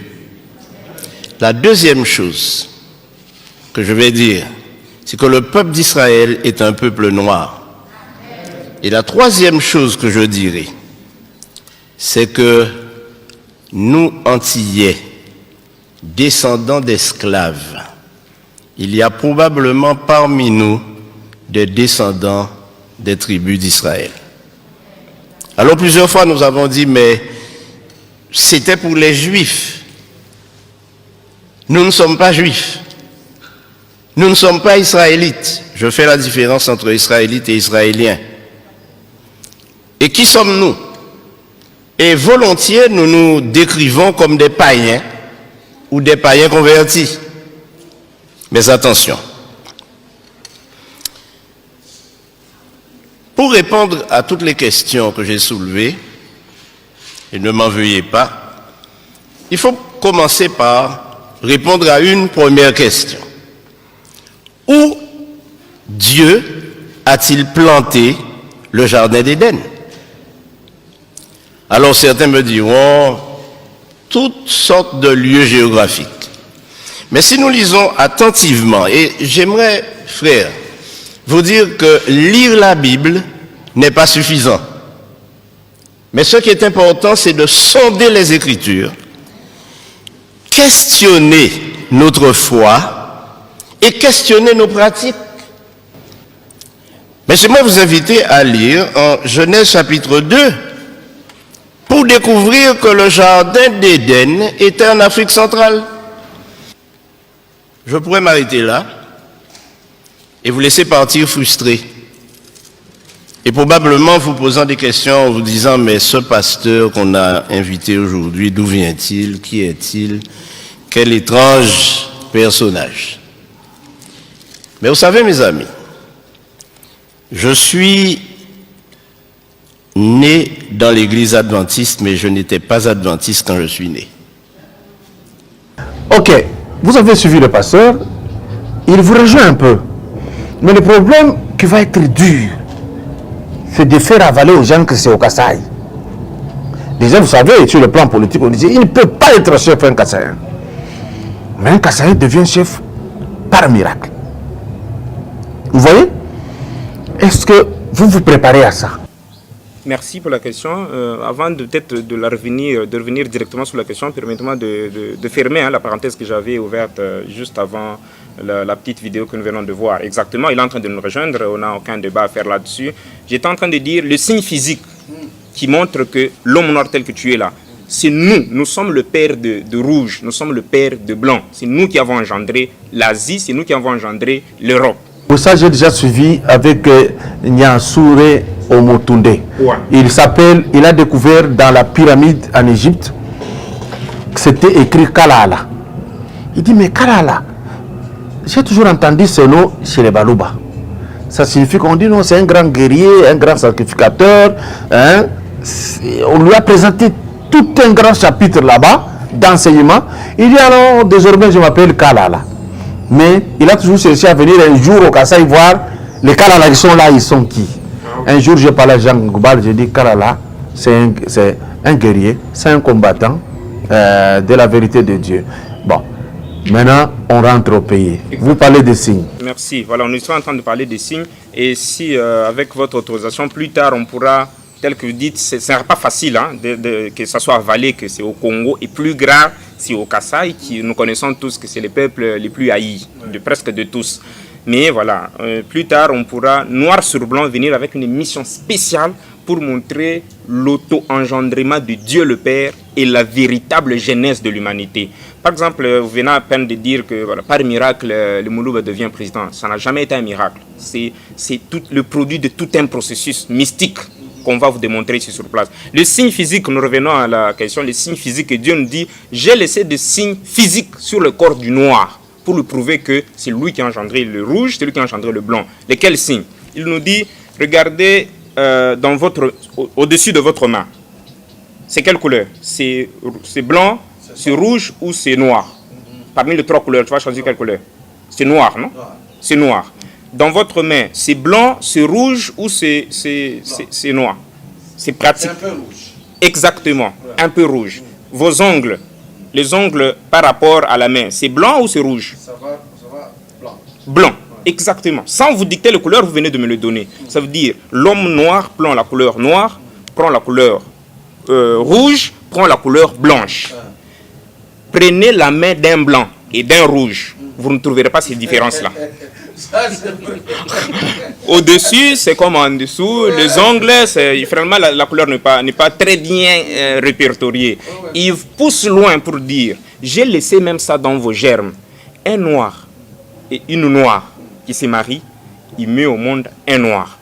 La deuxième chose que je vais dire, c'est que le peuple d'Israël est un peuple noir. Et la troisième chose que je dirai, c'est que nous, Antillais, descendants d'esclaves, il y a probablement parmi nous des descendants des tribus d'Israël. Alors plusieurs fois nous avons dit, mais c'était pour les Juifs. Nous ne sommes pas Juifs. Nous ne sommes pas Israélites. Je fais la différence entre Israélites et Israéliens. Et qui sommes-nous? Et volontiers, nous nous décrivons comme des païens ou des païens convertis. Mais attention. Pour répondre à toutes les questions que j'ai soulevées, et ne m'en veuillez pas, il faut commencer par répondre à une première question. Où Dieu a-t-il planté le jardin d'Éden? Alors certains me diront toutes sortes de lieux géographiques. Mais si nous lisons attentivement, et j'aimerais, frères, vous dire que lire la Bible n'est pas suffisant. Mais ce qui est important, c'est de sonder les Écritures, questionner notre foi et questionner nos pratiques. Mais j'aimerais vous inviter à lire en Genèse chapitre 2 pour découvrir que le jardin d'Éden était en Afrique centrale. Je pourrais m'arrêter là et vous laisser partir frustré. Et probablement vous posant des questions en vous disant, mais ce pasteur qu'on a invité aujourd'hui, d'où vient-il? Qui est-il? Quel étrange personnage. Mais vous savez, mes amis, je suis né dans l'église adventiste, mais je n'étais pas adventiste quand je suis né. Ok, vous avez suivi le pasteur, il vous rejoint un peu. Mais le problème qui va être dur, c'est de faire avaler aux gens que c'est au Kasaï. Déjà, vous savez, sur le plan politique, on disait, il ne peut pas être chef un Kasaïen. Mais un Kasaïen devient chef par miracle. Vous voyez? Est-ce que vous vous préparez à ça? Merci pour la question. Avant de revenir directement sur la question, permettez-moi de fermer la parenthèse que j'avais ouverte juste avant la petite vidéo que nous venons de voir. Exactement, il est en train de nous rejoindre, on n'a aucun débat à faire là-dessus. J'étais en train de dire le signe physique qui montre que l'homme noir tel que tu es là, c'est nous sommes le père de rouge, nous sommes le père de blanc. C'est nous qui avons engendré l'Asie, c'est nous qui avons engendré l'Europe. Pour ça, j'ai déjà suivi avec Nyansure Omotunde. Ouais. Il a découvert dans la pyramide en Égypte que c'était écrit Kalala. Il dit, mais Kalala, j'ai toujours entendu ce nom chez les Balouba. Ça signifie qu'on dit non, c'est un grand guerrier, un grand sacrificateur. Hein? On lui a présenté tout un grand chapitre là-bas d'enseignement. Il dit alors, désormais, je m'appelle Kalala. Mais il a toujours cherché à venir un jour au Kasaï voir les Kalala qui sont là, ils sont qui. Un jour, j'ai parlé à Jean Goubal, j'ai dit Kalala, c'est un guerrier, c'est un combattant de la vérité de Dieu. Bon, maintenant, on rentre au pays. Vous parlez des signes. Merci. Voilà, nous sommes en train de parler des signes. Et si, avec votre autorisation, plus tard, on pourra, tel que vous dites, ce ne sera pas facile que ce soit avalé, que c'est au Congo, et plus grave, c'est au Kasaï, qui nous connaissons tous que c'est les peuples les plus haïs, presque de tous. Mais voilà, plus tard, on pourra, noir sur blanc, venir avec une mission spéciale pour montrer l'auto-engendrement de Dieu le Père et la véritable genèse de l'humanité. Par exemple, vous venez à peine de dire que voilà, par miracle, le Moulouba devient président. Ça n'a jamais été un miracle. C'est tout le produit de tout un processus mystique qu'on va vous démontrer ici sur place. Le signe physique, nous revenons à la question, le signe physique, Dieu nous dit, j'ai laissé des signes physiques sur le corps du noir pour lui prouver que c'est lui qui a engendré le rouge, c'est lui qui a engendré le blanc. Lesquels signes? Il nous dit, regardez au-dessus de votre main. C'est quelle couleur? C'est blanc, c'est rouge ou c'est noir? Parmi les trois couleurs, tu vas choisir quelle couleur? C'est noir, non? C'est noir. Dans votre main, c'est blanc, c'est rouge ou c'est noir? C'est pratique. C'est un peu rouge. Exactement, un peu rouge. Vos ongles, les ongles par rapport à la main, c'est blanc ou c'est rouge? Ça va blanc. Blanc, exactement. Sans vous dicter les couleurs, vous venez de me le donner. Ça veut dire, l'homme noir prend la couleur noire, prend la couleur rouge, prend la couleur blanche. Prenez la main d'un blanc et d'un rouge. Vous ne trouverez pas ces différences-là. Au-dessus, c'est comme en dessous. Les ongles, finalement, la couleur n'est pas très bien répertoriée. Il pousse loin pour dire, j'ai laissé même ça dans vos germes. Un noir et une noire qui se marient, il met au monde un noir.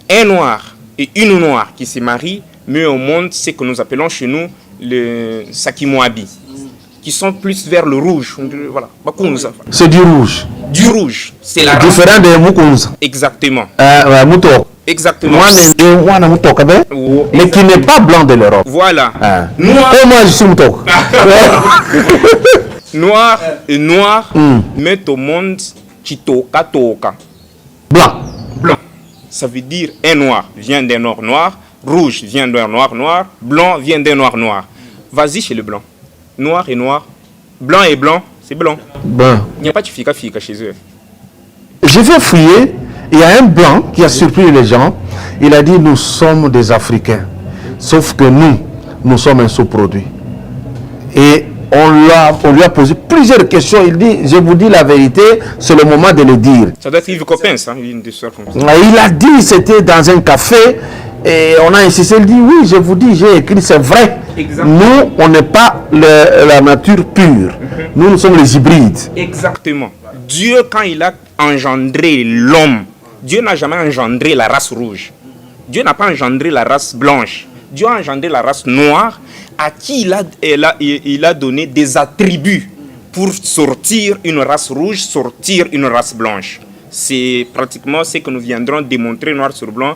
Un noir et une noire qui se marient, met au monde ce que nous appelons chez nous le Sakimoabi, qui sont plus vers le rouge. Voilà. C'est du rouge. Du rouge, c'est la différent de Mukunza. Exactement. Exactement. Exactement. Mais qui n'est pas blanc de l'Europe. Voilà. Noir. Et moi, je suis Mutok. Noir et noir mettent au monde Chitoka Toka. Blanc. Blanc. Ça veut dire un noir vient d'un noir noir, rouge vient d'un noir noir, blanc vient d'un noir noir. Vas-y chez le blanc. Noir et noir. Blanc et blanc, c'est blanc. Bon. Il n'y a pas de fika chez eux. Je vais fouiller. Il y a un blanc qui a surpris les gens. Il a dit, nous sommes des Africains. Sauf que nous sommes un sous-produit. Et on lui a posé plusieurs questions. Il dit, je vous dis la vérité, c'est le moment de le dire. Ça doit être Yves Coppens, une histoire comme ça. Il a dit, c'était dans un café. Et on a insisté, il dit, oui, je vous dis, j'ai écrit, c'est vrai. Exactement. Nous, on n'est pas la nature pure. Nous sommes les hybrides. Exactement. Dieu, quand il a engendré l'homme Dieu n'a jamais engendré la race rouge. Dieu n'a pas engendré la race blanche. Dieu a engendré la race noire à qui il a donné des attributs pour sortir une race rouge, sortir une race blanche. C'est pratiquement ce que nous viendrons démontrer noir sur blanc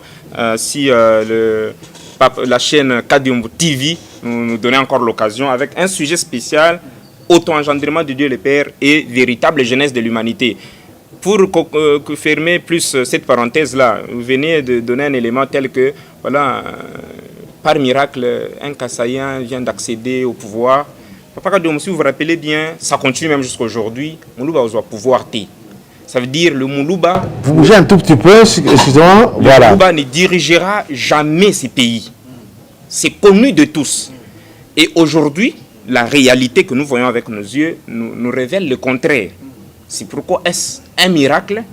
si la chaîne Kadiumbu TV nous donnait encore l'occasion avec un sujet spécial, auto-engendrement de Dieu le Père et véritable jeunesse de l'humanité. Pour fermer plus cette parenthèse-là, vous venez de donner un élément tel que, voilà, par miracle, un Kassaïen vient d'accéder au pouvoir. Papa Kadiumbu, si vous vous rappelez bien, ça continue même jusqu'à aujourd'hui. Moulouba a pouvoir T. Ça veut dire le Moulouba. Vous bougez un tout petit peu, excusez-moi. Le Moulouba ne dirigera jamais ces pays. C'est connu de tous. Et aujourd'hui, la réalité que nous voyons avec nos yeux nous révèle le contraire. C'est pourquoi est-ce un miracle?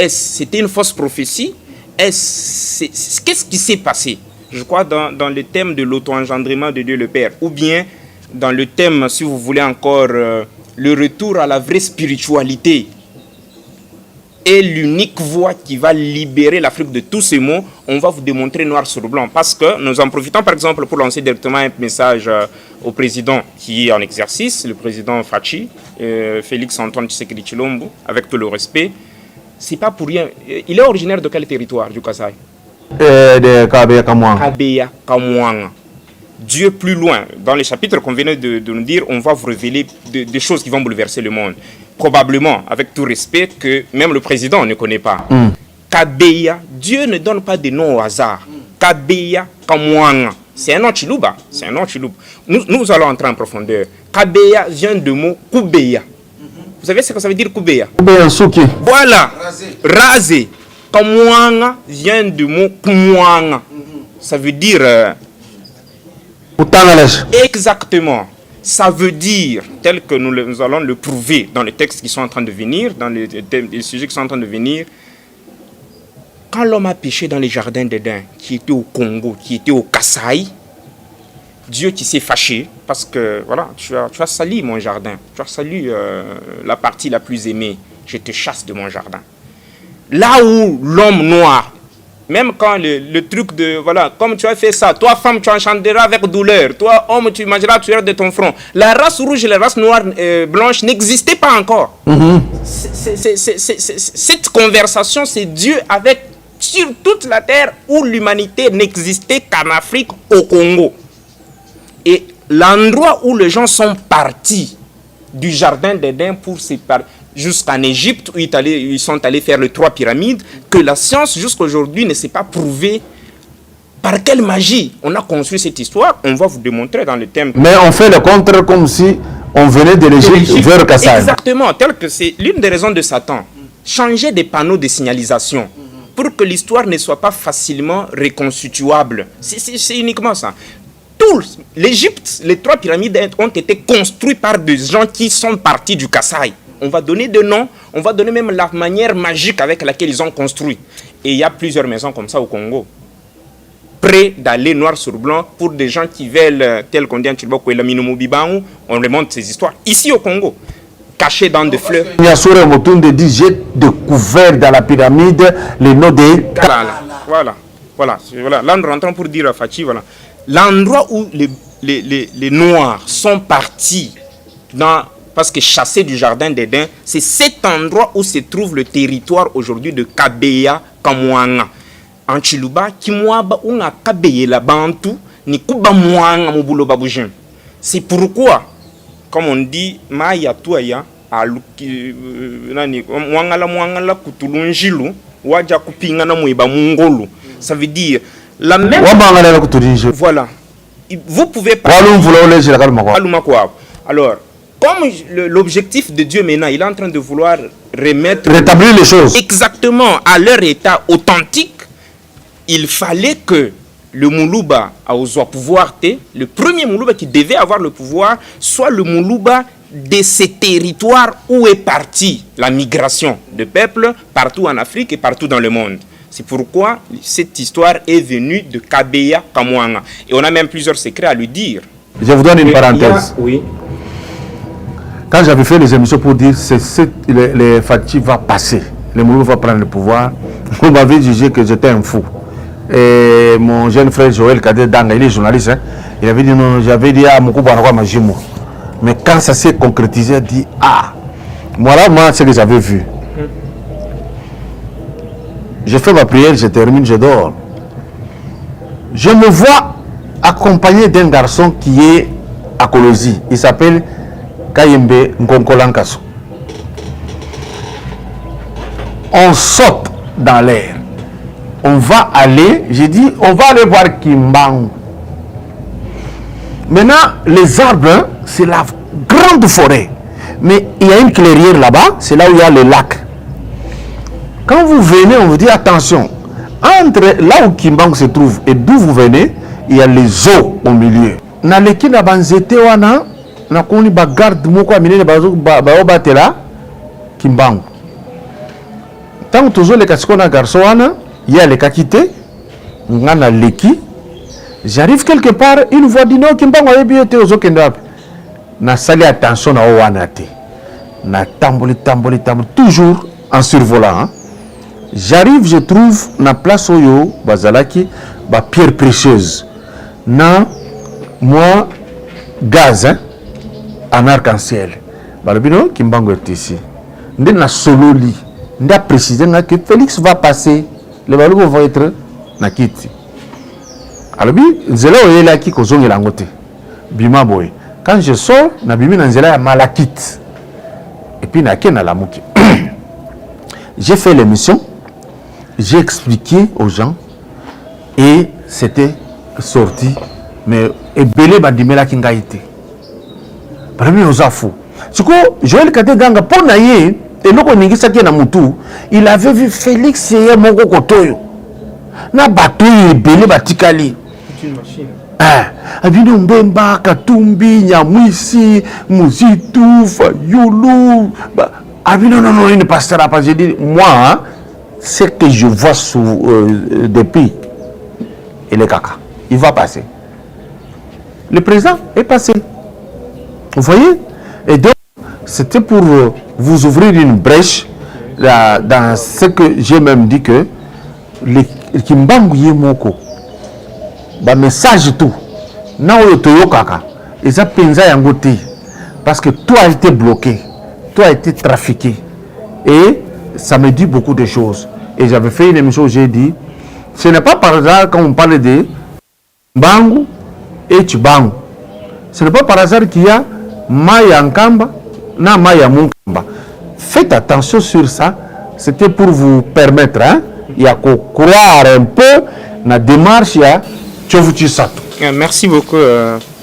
C'était une fausse prophétie? Qu'est-ce qui s'est passé? Je crois dans le thème de l'auto-engendrement de Dieu le Père, ou bien dans le thème, si vous voulez encore, le retour à la vraie spiritualité est l'unique voie qui va libérer l'Afrique de tous ces maux. On va vous démontrer noir sur blanc. Parce que nous en profitons par exemple pour lancer directement un message au président qui est en exercice, le président Fachi, Félix Antoine Tshisekedi Tshilombo, avec tout le respect. C'est pas pour rien. Il est originaire de quel territoire du Kasaï? De Kabeya Kamwanga. Kabeya Kamwanga. Dieu plus loin, dans les chapitres qu'on venait de nous dire, on va vous révéler des choses qui vont bouleverser le monde. Probablement, avec tout respect, que même le président ne connaît pas. Kabeya, Dieu ne donne pas de nom au hasard. Kabeya Kamwanga. C'est un nom Chiluba. C'est un nom Chiluba. Nous allons entrer en profondeur. Kabeya vient du mot Kubeya. Vous savez ce que ça veut dire Kubeya? Kubeya Nsuki. Voilà. Rasé. Kamwanga vient du mot Kumwanga. Ça veut dire... exactement. Ça veut dire, tel que nous allons le prouver dans les textes qui sont en train de venir, dans les sujets qui sont en train de venir, quand l'homme a péché dans les jardins d'Éden, qui était au Congo, qui était au Kasaï, Dieu qui s'est fâché, parce que voilà, tu as sali mon jardin, tu as sali la partie la plus aimée, je te chasse de mon jardin. Là où l'homme noir, même quand le truc de, voilà, comme tu as fait ça, toi femme tu enchanteras avec douleur, toi homme tu mangeras la sueur de ton front. La race rouge et la race noire blanche n'existaient pas encore. Cette conversation, c'est Dieu avec sur toute la terre où l'humanité n'existait qu'en Afrique, au Congo. Et l'endroit où les gens sont partis du jardin d'Éden pour séparer, jusqu'en Égypte, où ils sont allés faire les 3 pyramides, que la science jusqu'à aujourd'hui ne s'est pas prouvée. Par quelle magie on a construit cette histoire? On va vous démontrer dans le thème. Mais on fait le contre comme si on venait de l'Égypte vers Kassai. Exactement, tel que c'est l'une des raisons de Satan. Changer des panneaux de signalisation pour que l'histoire ne soit pas facilement reconstituable. C'est uniquement ça. L'Égypte, les 3 pyramides ont été construites par des gens qui sont partis du Kassai. On va donner des noms, on va donner même la manière magique avec laquelle ils ont construit. Et il y a plusieurs maisons comme ça au Congo, prêts d'aller noir sur blanc pour des gens qui veulent, tel qu'on dit en Tchilboko et la Minomobibangu, on remonte ces histoires. Ici au Congo, cachés dans des fleurs. Nyasore Motunde dit, j'ai découvert dans la pyramide les noms des... Voilà. Là, nous rentrons pour dire à Fachi, voilà. L'endroit où les Noirs sont partis parce que chassés du jardin d'Éden, c'est cet endroit où se trouve le territoire aujourd'hui de Kabeya Kamwanga. En Chiluba, Kimwaba unga Kabeya la Bantu, ni Kuba Mwanga Mubulo Babujim. C'est pourquoi, comme on dit, Maya Tuaya, Mwangala Kutulunjilu, Waja Kupingana Mwiba Mungolu. Ça veut dire la même. Voilà. Vous pouvez pas. Alors, comme l'objectif de Dieu maintenant, il est en train de vouloir rétablir les choses exactement à leur état authentique, il fallait que le Moulouba a pouvoir, le premier Moulouba qui devait avoir le pouvoir, soit le Moulouba de ces territoires où est partie la migration de peuples partout en Afrique et partout dans le monde. C'est pourquoi cette histoire est venue de Kabeya Kamwanga. Et on a même plusieurs secrets à lui dire. Je vous donne une parenthèse. Oui. Quand j'avais fait les émissions pour dire que le Fachi va passer, le Mouloudou va prendre le pouvoir. Vous m'avez jugé que j'étais un fou. Et mon jeune frère Joël Kader Danga, il est journaliste, hein, il avait dit non, j'avais dit à Moukouba Majimo. Mais quand ça s'est concrétisé, il a dit ah, voilà moi ce que j'avais vu. Je fais ma prière, je termine, je dors. Je me vois accompagné d'un garçon qui est à Kolosi. Il s'appelle Kayembe Nkonkolankaso. On saute dans l'air. On va aller, j'ai dit, on va aller voir Kimbangu. Maintenant, les arbres, hein, c'est la grande forêt. Mais il y a une clairière là-bas, c'est là où il y a le lac. Quand vous venez, on vous dit attention, entre là où Kimbangu se trouve et d'où vous venez, il y a les eaux au milieu. Na leki na banzete wana, na koni ba garde moko amine ba obatela Kimbangu. Tant que toujours les kasiko na garçon wana, il y a les kakite, ngana leki. J'arrive quelque part, une voix dit non, Kimbangu a bien été aux okendap. Na sali attention na wana te. Na tamboli, toujours en survolant. Hein. J'arrive, je trouve na place oyo bazalaki ba pierre précieuse. Na moi gaz hein, en arc-en-ciel. Balobino Kimbangu est ici. Ndé na sololi. Ndé a précisé que Félix va passer. Le balou va être na kiti. Alobi nzela oyela ki kozongela ngote. Bima boy. Quand je sors, na bimi na nzela ya malakit. Et puis na ke na lamuki. J'ai fait l'émission. J'ai expliqué aux gens et c'était sorti. Mais ebele bandimela kingaite. Parmi nos afos. Du coup, Joël Kader Danga pour naïe et loko ningisa ki na mutu, il avait vu Félix et Moko Kotoyo. Na bateau ebele batikali. C'est une machine. Abino Mbemba, Katumbi, Nyamwisi, Muzitu, Fayulu. Abino non, il ne passera pas. J'ai dit, moi, hein, ce que je vois depuis, il est caca. Il va passer. Le président est passé. Vous voyez? Et donc, c'était pour vous ouvrir une brèche dans ce que j'ai même dit que les Kimbangu Yemoko, le message tout, Naoyo Toyokaka, ils ont pensé à côté parce que tout a été bloqué, tout a été trafiqué. Et ça me dit beaucoup de choses. Et j'avais fait une émission où j'ai dit, ce n'est pas par hasard quand on parle de Bangu et Chibangu. Ce n'est pas par hasard qu'il y a Maya Nkamba, na Maya Munkamba. Faites attention sur ça. C'était pour vous permettre, hein, il y a qu'à croire un peu la démarche, il y a Tchovuchisato. Merci beaucoup,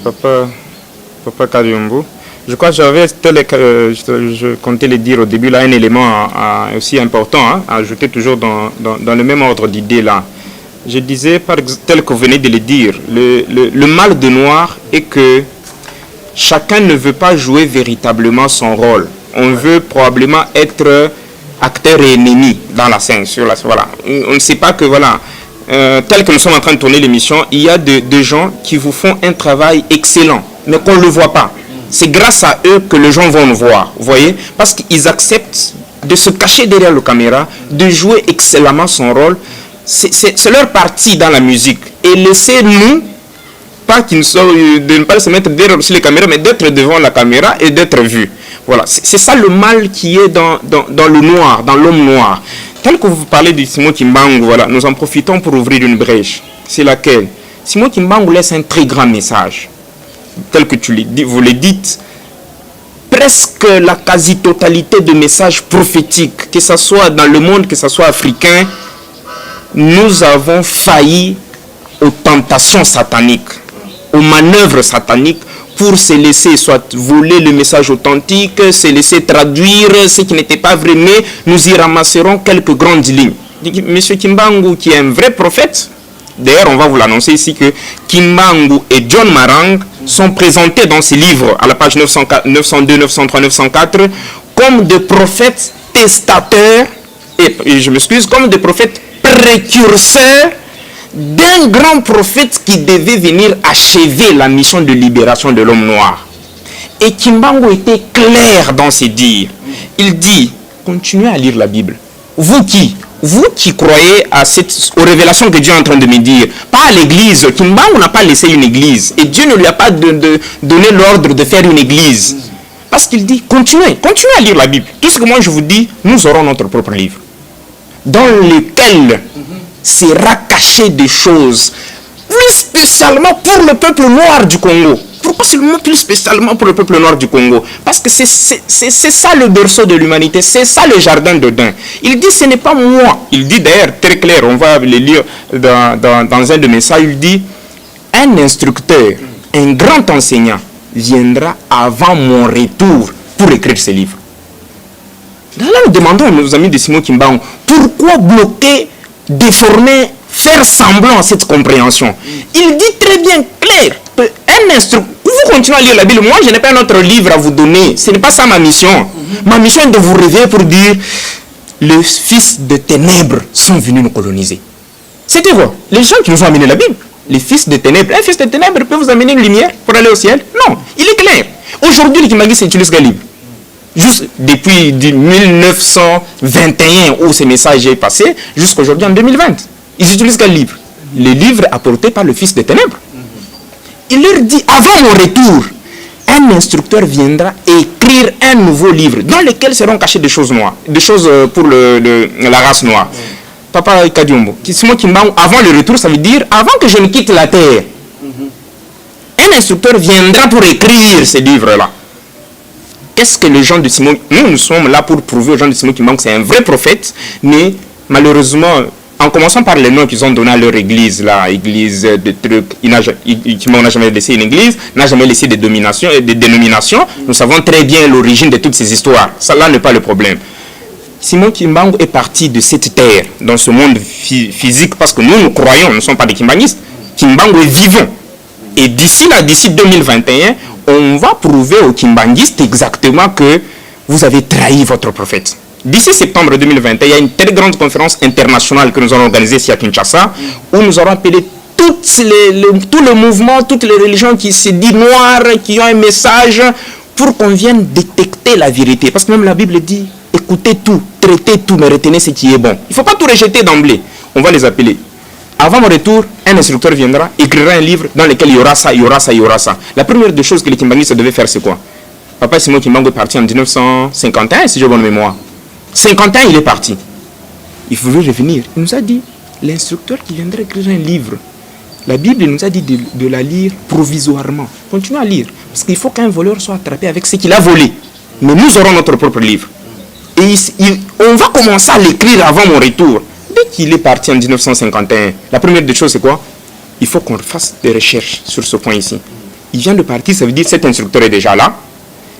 Papa Kadiumbu. Je crois que je comptais le dire au début, là, un élément aussi important, hein, à ajouter toujours dans le même ordre d'idée là. Je disais, tel que vous venez de le dire, le mal de noir est que chacun ne veut pas jouer véritablement son rôle. On veut probablement être acteur et ennemi dans la scène. Voilà. On ne sait pas que, voilà, tel que nous sommes en train de tourner l'émission, il y a des gens qui vous font un travail excellent, mais qu'on ne le voit pas. C'est grâce à eux que les gens vont nous voir, vous voyez, parce qu'ils acceptent de se cacher derrière la caméra, de jouer excellemment son rôle. C'est leur partie dans la musique. Et laissez-nous, pas de ne pas se mettre derrière les caméras, mais d'être devant la caméra et d'être vus. Voilà, c'est ça le mal qui est dans le noir, dans l'homme noir. Tel que vous parlez de Simon Kimbangu, voilà, nous en profitons pour ouvrir une brèche. C'est laquelle? Simon Kimbangu laisse un très grand message. Tel que vous le dites, presque la quasi-totalité de messages prophétiques, que ce soit dans le monde, que ce soit africain, nous avons failli aux tentations sataniques, aux manœuvres sataniques, pour se laisser soit voler le message authentique, se laisser traduire ce qui n'était pas vrai, mais nous y ramasserons quelques grandes lignes. Monsieur Kimbangu, qui est un vrai prophète, d'ailleurs on va vous l'annoncer ici que Kimbangu et John Marang sont présentés dans ces livres, à la page 902, 903, 904, comme des prophètes testateurs, et je m'excuse, comme des prophètes précurseurs d'un grand prophète qui devait venir achever la mission de libération de l'homme noir. Et Kimbangu était clair dans ses dires. Il dit, continuez à lire la Bible. Vous qui croyez aux révélations que Dieu est en train de me dire, pas à l'église. Kimbangu n'a pas laissé une église. Et Dieu ne lui a pas donné l'ordre de faire une église. Parce qu'il dit, continuez à lire la Bible. Tout ce que moi je vous dis, nous aurons notre propre livre. Dans lequel sera caché des choses, plus spécialement pour le peuple noir du Congo. Pourquoi seulement plus spécialement pour le peuple noir du Congo? Parce que c'est ça le berceau de l'humanité, c'est ça le jardin d'Éden. Il dit, ce n'est pas moi. Il dit d'ailleurs très clair, on va le lire dans un de mes sages, il dit, un instructeur, un grand enseignant viendra avant mon retour pour écrire ce livre. Là, nous demandons à nos amis de Simon Kimbangu, pourquoi bloquer, déformer, faire semblant à cette compréhension? Il dit très bien clair qu'un instructeur, vous continuez à lire la Bible, moi je n'ai pas un autre livre à vous donner, ce n'est pas ça ma mission. Ma mission est de vous réveiller pour dire, les fils de ténèbres sont venus nous coloniser. C'était quoi? Les gens qui nous ont amené la Bible. Les fils de ténèbres. Un fils de ténèbres peut vous amener une lumière pour aller au ciel? Non, il est clair. Aujourd'hui, les Kimbanguistes utilisent quel livre? Juste depuis 1921 où ce message est passé, jusqu'à aujourd'hui en 2020. Ils utilisent quel livre? Les livres apportés par le fils des ténèbres. Il leur dit, avant mon retour, un instructeur viendra écrire un nouveau livre dans lequel seront cachées des choses noires, des choses pour la race noire. Papa Kadiombo, Simon Kimbangu, avant le retour, ça veut dire avant que je ne quitte la terre. Un instructeur viendra pour écrire ce livre-là. Qu'est-ce que les gens de Simon... Nous sommes là pour prouver aux gens de Simon Kimbangu que c'est un vrai prophète, mais malheureusement, en commençant par les noms qu'ils ont donnés à leur église, là, église de trucs, Kimbangu n'a jamais laissé une église, n'a jamais laissé des dénominations. Nous savons très bien l'origine de toutes ces histoires. Ça là n'est pas le problème. Simon Kimbangu est parti de cette terre, dans ce monde physique, parce que nous croyons, nous ne sommes pas des Kimbanguistes. Kimbangu est vivant. Et d'ici 2021, on va prouver aux Kimbanguistes exactement que vous avez trahi votre prophète. D'ici septembre 2021, il y a une très grande conférence internationale que nous allons organiser ici à Kinshasa, où nous aurons appelé tout le mouvement, toutes les religions qui se disent noires, qui ont un message, pour qu'on vienne détecter la vérité. Parce que même la Bible dit, écoutez tout, traitez tout, mais retenez ce qui est bon. Il ne faut pas tout rejeter d'emblée. On va les appeler. Avant mon retour, un instructeur viendra, écrira un livre dans lequel il y aura ça, il y aura ça, il y aura ça. La première des choses que les Kimbanguistes devaient faire, c'est quoi? Papa Simon Kimbangu est parti en 1951, si j'ai bonne mémoire. 51, il est parti. Il voulait revenir. Il nous a dit, l'instructeur qui viendrait écrire un livre, la Bible nous a dit de la lire provisoirement. Continuez à lire. Parce qu'il faut qu'un voleur soit attrapé avec ce qu'il a volé. Mais nous aurons notre propre livre. Et on va commencer à l'écrire avant mon retour. Dès qu'il est parti en 1951, la première des choses, c'est quoi? Il faut qu'on fasse des recherches sur ce point ici. Il vient de partir, ça veut dire que cet instructeur est déjà là.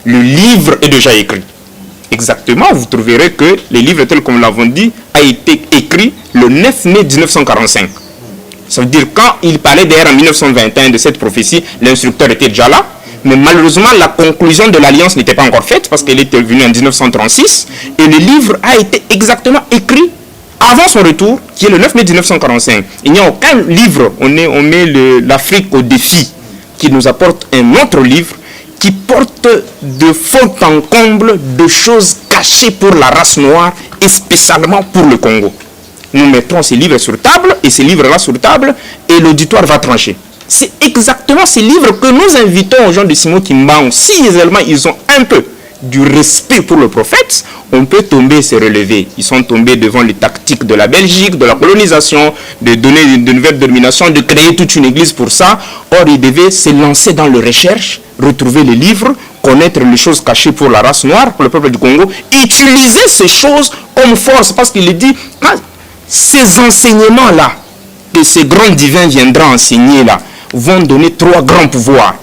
Le livre est déjà écrit. Exactement, vous trouverez que le livre tel comme nous l'avons dit a été écrit le 9 mai 1945. Ça veut dire quand il parlait d'ailleurs en 1921 de cette prophétie, l'instructeur était déjà là. Mais malheureusement, la conclusion de l'alliance n'était pas encore faite parce qu'elle était venue en 1936. Et le livre a été exactement écrit avant son retour, qui est le 9 mai 1945. Il n'y a aucun livre, on met l'Afrique au défi, qui nous apporte un autre livre qui porte de fond en comble de choses cachées pour la race noire et spécialement pour le Congo. Nous mettrons ces livres sur table et ces livres-là sur table et l'auditoire va trancher. C'est exactement ces livres que nous invitons aux gens de Simon Kimbangu. Si seulement ils ont un peu du respect pour le prophète, on peut tomber et se relever. Ils sont tombés devant les tactiques de la Belgique, de la colonisation, de donner de nouvelles dominations, de créer toute une église pour ça. Or, ils devaient se lancer dans les recherches, retrouver les livres, connaître les choses cachées pour la race noire, pour le peuple du Congo, utiliser ces choses comme force, parce qu'il est dit, ces enseignements-là, que ces grands divins viendront enseigner là, vont donner 3 grands pouvoirs.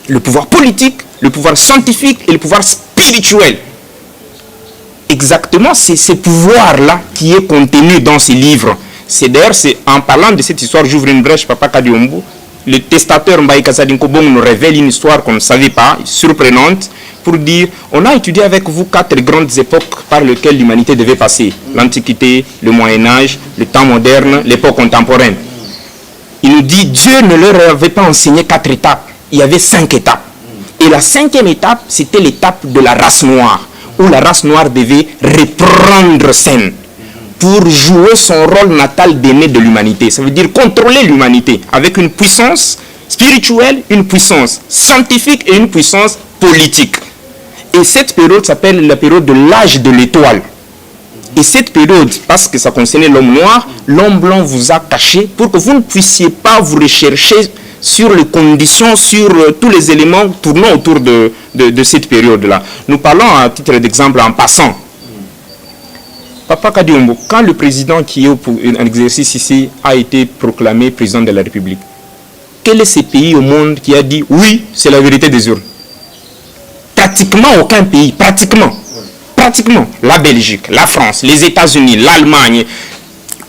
Le pouvoir politique, le pouvoir scientifique et le pouvoir spirituel. Exactement, c'est ce pouvoir-là qui est contenu dans ces livres. C'est d'ailleurs, en parlant de cette histoire, j'ouvre une brèche, Papa Kadiombo. Le testateur Mbaye Kassadinko Bong nous révèle une histoire qu'on ne savait pas, surprenante, pour dire, on a étudié avec vous 4 grandes époques par lesquelles l'humanité devait passer. L'Antiquité, le Moyen-Âge, le temps moderne, l'époque contemporaine. Il nous dit, Dieu ne leur avait pas enseigné 4 étapes, il y avait 5 étapes. Et la 5e étape, c'était l'étape de la race noire, où la race noire devait reprendre scène pour jouer son rôle natal d'aîné de l'humanité. Ça veut dire contrôler l'humanité avec une puissance spirituelle, une puissance scientifique et une puissance politique. Et cette période s'appelle la période de l'âge de l'étoile. Et cette période, parce que ça concernait l'homme noir, l'homme blanc vous a caché pour que vous ne puissiez pas vous rechercher sur les conditions, sur tous les éléments tournant autour de cette période-là. Nous parlons à titre d'exemple en passant. Papa Kadiombo, quand le président qui est en exercice ici a été proclamé président de la République, quel est ce pays au monde qui a dit oui, c'est la vérité des urnes? Pratiquement aucun pays, pratiquement. La Belgique, la France, les États-Unis, l'Allemagne,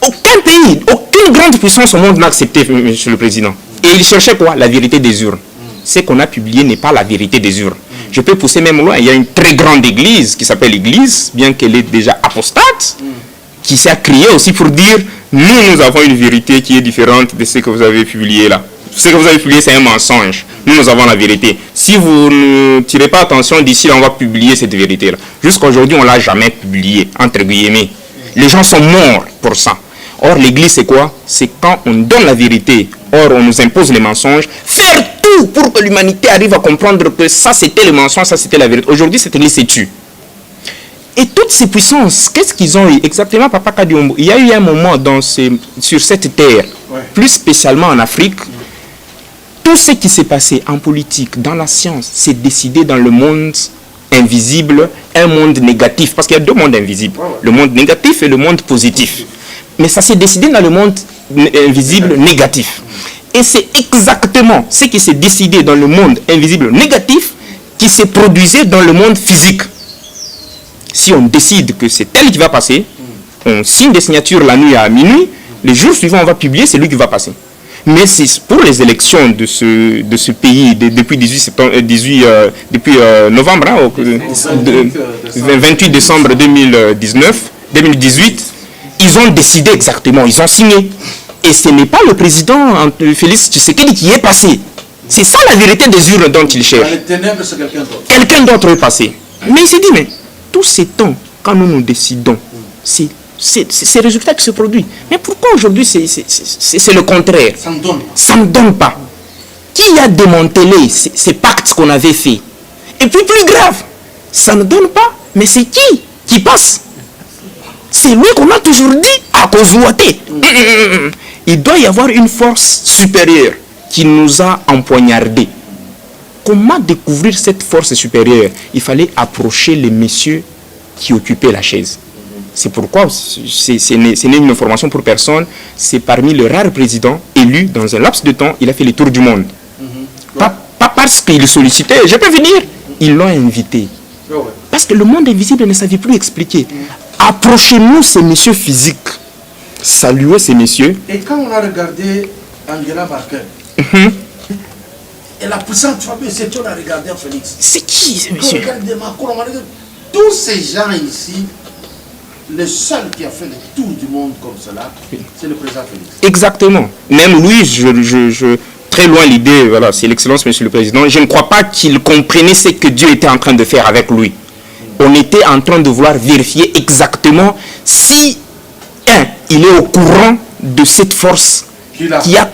aucun pays, aucune grande puissance au monde n'a accepté, monsieur le président. Et il cherchait quoi? La vérité des urnes. Ce qu'on a publié n'est pas la vérité des urnes. Je peux pousser même loin. Il y a une très grande église qui s'appelle l'église, bien qu'elle est déjà apostate, qui s'est criée aussi pour dire nous avons une vérité qui est différente de ce que vous avez publié là. Ce que vous avez publié, c'est un mensonge. Nous avons la vérité. Si vous ne tirez pas attention, d'ici là, on va publier cette vérité-là. Jusqu'à aujourd'hui, on ne l'a jamais publié, entre guillemets. Les gens sont morts pour ça. Or, l'église, c'est quoi? C'est quand on donne la vérité, or on nous impose les mensonges, faire tout pour que l'humanité arrive à comprendre que ça, c'était le mensonge, ça, c'était la vérité. Aujourd'hui, cette église s'est tue. Et toutes ces puissances, qu'est-ce qu'ils ont eu exactement, Papa Kadiombo? Il y a eu un moment sur cette terre, plus spécialement en Afrique, tout ce qui s'est passé en politique, dans la science, c'est décidé dans le monde invisible, un monde négatif. Parce qu'il y a deux mondes invisibles, le monde négatif et le monde positif. Mais ça s'est décidé dans le monde invisible négatif. Et c'est exactement ce qui s'est décidé dans le monde invisible négatif qui s'est produisé dans le monde physique. Si on décide que c'est elle qui va passer, on signe des signatures la nuit à minuit, les jours suivants on va publier, c'est lui qui va passer. Mais c'est pour les élections de ce pays depuis 28 décembre 2018, ils ont décidé exactement, ils ont signé. Et ce n'est pas le président Félix Tshisekedi qui est passé. C'est ça la vérité des urnes dont il cherche. Quelqu'un d'autre est passé. Mais il s'est dit, mais tous ces temps, quand nous nous décidons, c'est ces résultats qui se produisent. Mais pourquoi aujourd'hui c'est le contraire? Ça ne donne pas. Qui a démantelé ces pactes qu'on avait faits? Et puis plus grave, ça ne donne pas, mais c'est qui passe? C'est lui qu'on a toujours dit à Kozouaté. Il doit y avoir une force supérieure qui nous a empoignardés. Comment découvrir cette force supérieure? Il fallait approcher les messieurs qui occupaient la chaise. C'est pourquoi ce n'est une information pour personne. C'est parmi les rares présidents élus dans un laps de temps, il a fait le tour du monde. Pas parce qu'il sollicitait, je peux venir. Ils l'ont invité. Parce que le monde invisible ne savait plus expliquer. Approchez-nous ces messieurs physiques. Saluez ces messieurs. Et quand on a regardé Angela Merkel, elle a poussé un peu, c'est on a regardé Félix. C'est qui ces messieurs? Tous ces gens ici, le seul qui a fait le tour du monde comme cela, c'est le président Félix. Exactement. Même lui, très loin l'idée, voilà, c'est l'excellence, monsieur le président. Je ne crois pas qu'il comprenait ce que Dieu était en train de faire avec lui. On était en train de vouloir vérifier exactement si, il est au courant de cette force qui a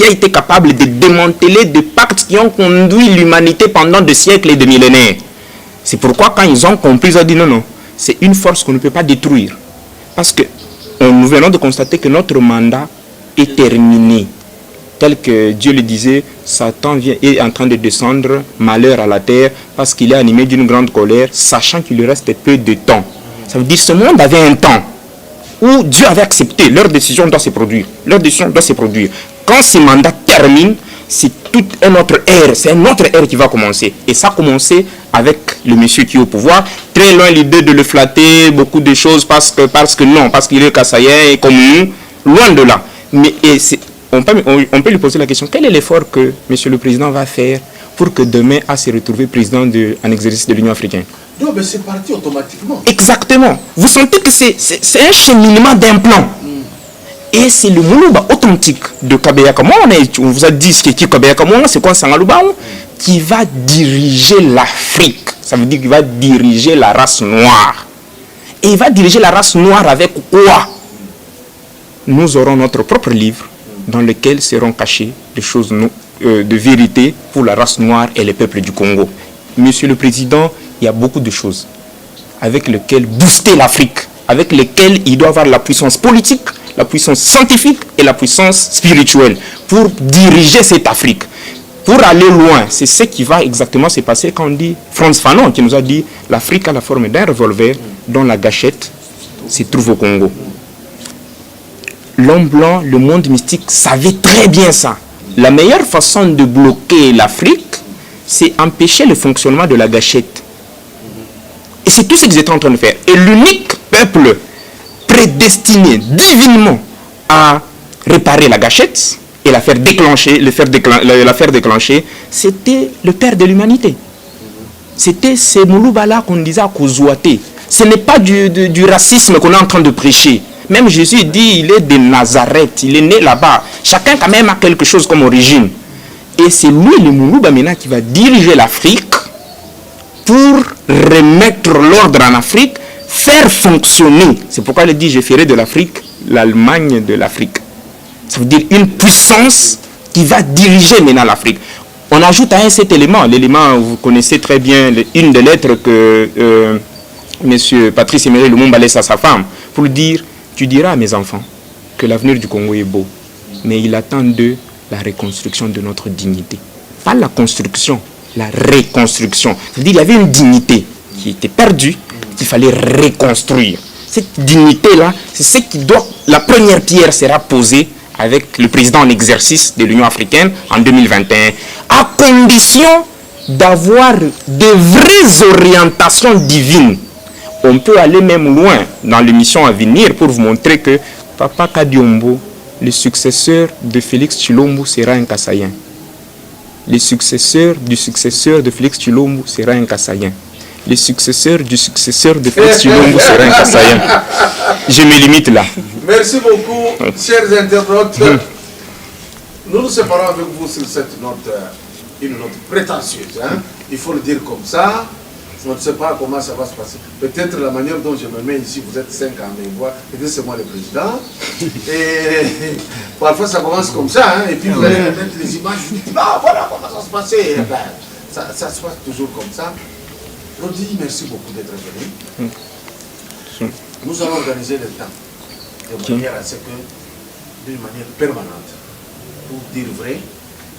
été capable de démanteler des pactes qui ont conduit l'humanité pendant des siècles et des millénaires. C'est pourquoi quand ils ont compris, ils ont dit non, c'est une force qu'on ne peut pas détruire. Parce que nous venons de constater que notre mandat est terminé. Tel que Dieu le disait, Satan est en train de descendre malheur à la terre parce qu'il est animé d'une grande colère, sachant qu'il lui reste peu de temps. Ça veut dire que ce monde avait un temps où Dieu avait accepté, leur décision doit se produire. Leur décision doit se produire. Quand ce mandat termine, c'est toute une autre ère, c'est une autre ère qui va commencer. Et ça a commencé avec le monsieur qui est au pouvoir. Très loin l'idée de le flatter, beaucoup de choses, parce qu'il est kassaïen et comme nous, loin de là. Mais on peut lui poser la question, quel est l'effort que monsieur le président va faire pour que demain à se retrouver président en exercice de l'Union africaine? Non, mais c'est parti automatiquement. Exactement. Vous sentez que c'est un cheminement d'un plan. Et c'est le Moulouba authentique de Kabeyaka. On vous a dit ce qui est Kabeyaka, c'est quoi Sangalouba? qui va diriger l'Afrique. Ça veut dire qu'il va diriger la race noire. Et il va diriger la race noire avec quoi? Nous aurons notre propre livre dans lequel seront cachées des choses de vérité pour la race noire et les peuples du Congo. Monsieur le Président, il y a beaucoup de choses avec lesquelles booster l'Afrique, avec lesquelles il doit avoir la puissance politique, la puissance scientifique et la puissance spirituelle pour diriger cette Afrique. Pour aller loin, c'est ce qui va exactement se passer quand on dit Frantz Fanon qui nous a dit l'Afrique a la forme d'un revolver dont la gâchette se trouve au Congo. L'homme blanc, le monde mystique savait très bien ça. La meilleure façon de bloquer l'Afrique, c'est empêcher le fonctionnement de la gâchette. Et c'est tout ce qu'ils étaient en train de faire. Et l'unique peuple prédestiné divinement à réparer la gâchette et la faire déclencher, c'était le père de l'humanité. C'était ces Mouloubala qu'on disait à Kozouaté. Ce n'est pas du racisme qu'on est en train de prêcher. Même Jésus dit, il est de Nazareth, il est né là-bas. Chacun quand même a quelque chose comme origine. Et c'est lui, le Moulouba maintenant, qui va diriger l'Afrique pour remettre l'ordre en Afrique, faire fonctionner. C'est pourquoi il dit, je ferai de l'Afrique l'Allemagne de l'Afrique. Ça veut dire une puissance qui va diriger maintenant l'Afrique. On ajoute à cet élément, l'élément, vous connaissez très bien, une des lettres que M. Patrice Emery Lumumba laisse à sa femme, pour lui dire, tu diras à mes enfants que l'avenir du Congo est beau, mais il attend d'eux la reconstruction de notre dignité. Pas la construction, la reconstruction. C'est-à-dire qu'il y avait une dignité qui était perdue, qu'il fallait reconstruire. Cette dignité-là, c'est ce qui doit... La première pierre sera posée avec le président en exercice de l'Union africaine en 2021, à condition d'avoir de vraies orientations divines. On peut aller même loin dans l'émission à venir pour vous montrer que Papa Kadiombo, le successeur de Félix Tshilombo, sera un Kassaïen. Le successeur de Félix Tshilombo sera un Kassaïen. Le successeur de Félix Tshilombo sera un Kassaïen. Je me limite là. Merci beaucoup, chers internautes. Nous nous séparons avec vous sur cette note, une note prétentieuse. Hein? Il faut le dire comme ça. On ne sait pas comment ça va se passer. Peut-être la manière dont je me mets ici, vous êtes 5 à me voir, peut-être c'est moi le président. Et parfois ça commence comme ça, hein, et puis vous allez mettre les images, vous dites, ah voilà comment ça se passait. Et ben, ça se passe toujours comme ça. Rodi, merci beaucoup d'être venu. Nous allons organiser le temps de manière à ce que, d'une manière permanente, pour dire vrai,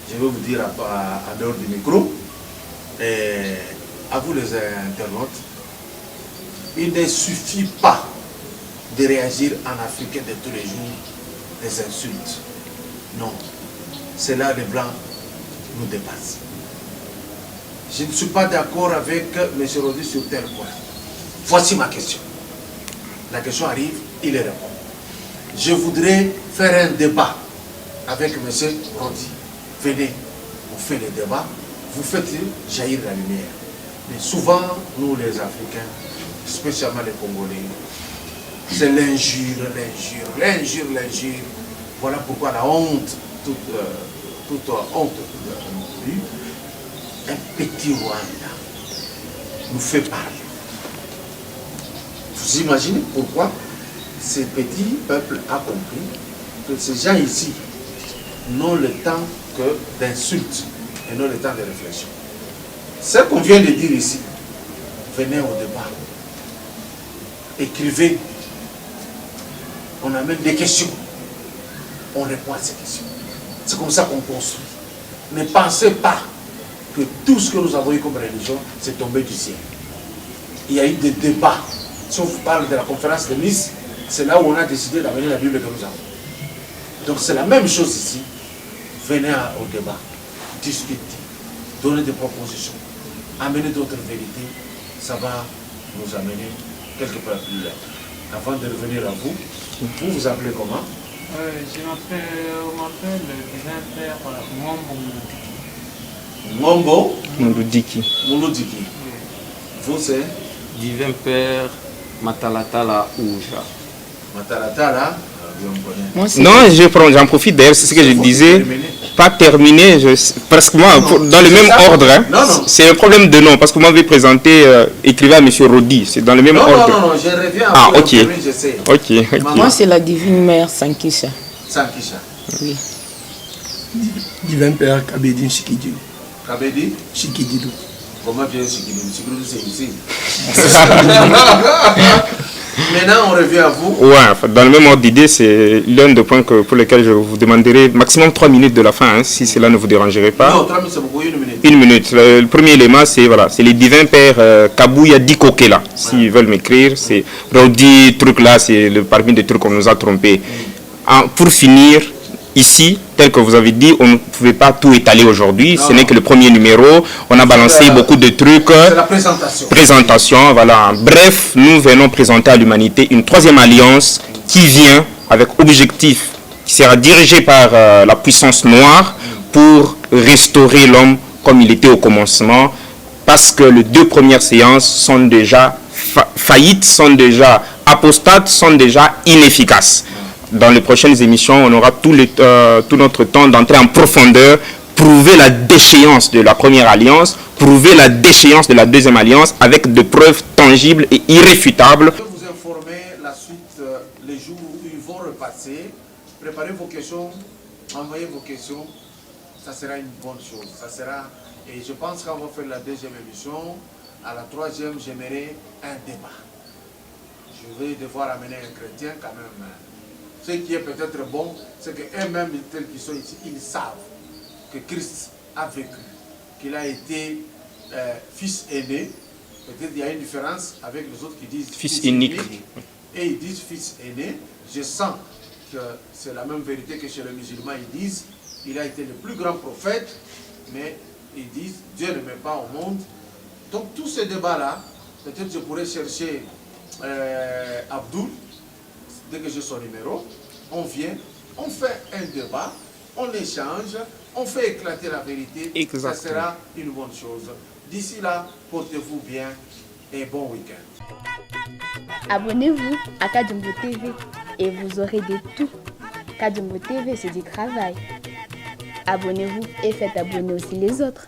je vais vous dire à l'heure du micro, et à vous les internautes, il ne suffit pas de réagir en africain de tous les jours des insultes. Non, c'est là les blancs nous dépassent. Je ne suis pas d'accord avec M. Rodi sur tel point. Voici ma question. La question arrive, il y répond. Je voudrais faire un débat avec M. Rodi. Venez, on fait le débat, vous faites jaillir la lumière. Mais souvent, nous les Africains, spécialement les Congolais, c'est l'injure. Voilà pourquoi la honte, toute honte, un petit Rwanda nous fait parler. Vous imaginez pourquoi ces petits peuples ont compris que ces gens ici n'ont le temps que d'insultes et non le temps de réflexion. Ce qu'on vient de dire ici, venez au débat, écrivez, on amène des questions, on répond à ces questions. C'est comme ça qu'on construit. Ne pensez pas que tout ce que nous avons eu comme religion, c'est tombé du ciel. Il y a eu des débats. Si on vous parle de la conférence de Nice, c'est là où on a décidé d'amener la Bible que nous avons. Donc c'est la même chose ici. Venez au débat, discutez, donnez des propositions, amenez d'autres vérités, ça va nous amener quelque part plus loin. Avant de revenir à vous, vous vous appelez comment? On m'appelle divin père Mombo Mouloudiki. Mouloudiki. Vous c'est divin père Matalatala Ouja. Matalatala Moi, c'est Non, j'en profite d'ailleurs, c'est ce que je disais. Pas terminé, parce que moi, dans le même ordre, hein, c'est un problème de nom, parce que vous m'avez présenté écrivain M. Rodi, c'est dans le même ordre. Non, je reviens. Ah, après, ok. j'essaie. Ok. Moi, c'est la Divine Mère Sankisha. Sankisha. Oui. Divin Père Kabedi Shikidou. Kabedi Shikidou. Comment vient Shikidou? Shikidou, c'est ici. Maintenant, on revient à vous. Ouais, dans le même ordre d'idée, c'est l'un des points pour lesquels je vous demanderai maximum 3 minutes de la fin, hein, si cela ne vous dérangerait pas. Non, 3 minutes, c'est beaucoup, 1 minute. 1 minute. Le premier élément, c'est les divins pères Kabouya Dikokela. S'ils veulent m'écrire, c'est Rodi, truc là, c'est parmi des trucs qu'on nous a trompés. Pour finir, ici, tel que vous avez dit, on ne pouvait pas tout étaler aujourd'hui. Ce n'est que le premier numéro. On a balancé beaucoup de trucs. C'est la présentation. Présentation, voilà. Bref, nous venons présenter à l'humanité une troisième alliance qui vient avec objectif, qui sera dirigée par la puissance noire pour restaurer l'homme comme il était au commencement, parce que les 2 premières séances sont déjà faillites, sont déjà apostates, sont déjà inefficaces. Dans les prochaines émissions, on aura tout notre temps d'entrer en profondeur, prouver la déchéance de la première alliance, prouver la déchéance de la deuxième alliance avec de preuves tangibles et irréfutables. Je vais vous informer la suite, les jours où ils vont repasser. Préparez vos questions, envoyez vos questions. Ça sera une bonne chose. Ça sera, et je pense qu'on va faire la deuxième émission. À la troisième, j'aimerais un débat. Je vais devoir amener un chrétien quand même. Ce qui est peut-être bon, c'est qu'eux-mêmes, tels qu'ils sont ici, ils savent que Christ a vécu, qu'il a été fils aîné. Peut-être il y a une différence avec les autres qui disent fils unique. Et ils disent fils aîné. Je sens que c'est la même vérité que chez les musulmans. Ils disent il a été le plus grand prophète, mais ils disent Dieu ne met pas au monde. Donc tous ces débats-là, peut-être je pourrais chercher Abdoul, dès que j'ai son numéro, on vient, on fait un débat, on échange, on fait éclater la vérité. Exactement. Ça sera une bonne chose. D'ici là, portez-vous bien et bon week-end. Abonnez-vous à Kadjumbo TV et vous aurez de tout. Kadjumbo TV, c'est du travail. Abonnez-vous et faites abonner aussi les autres.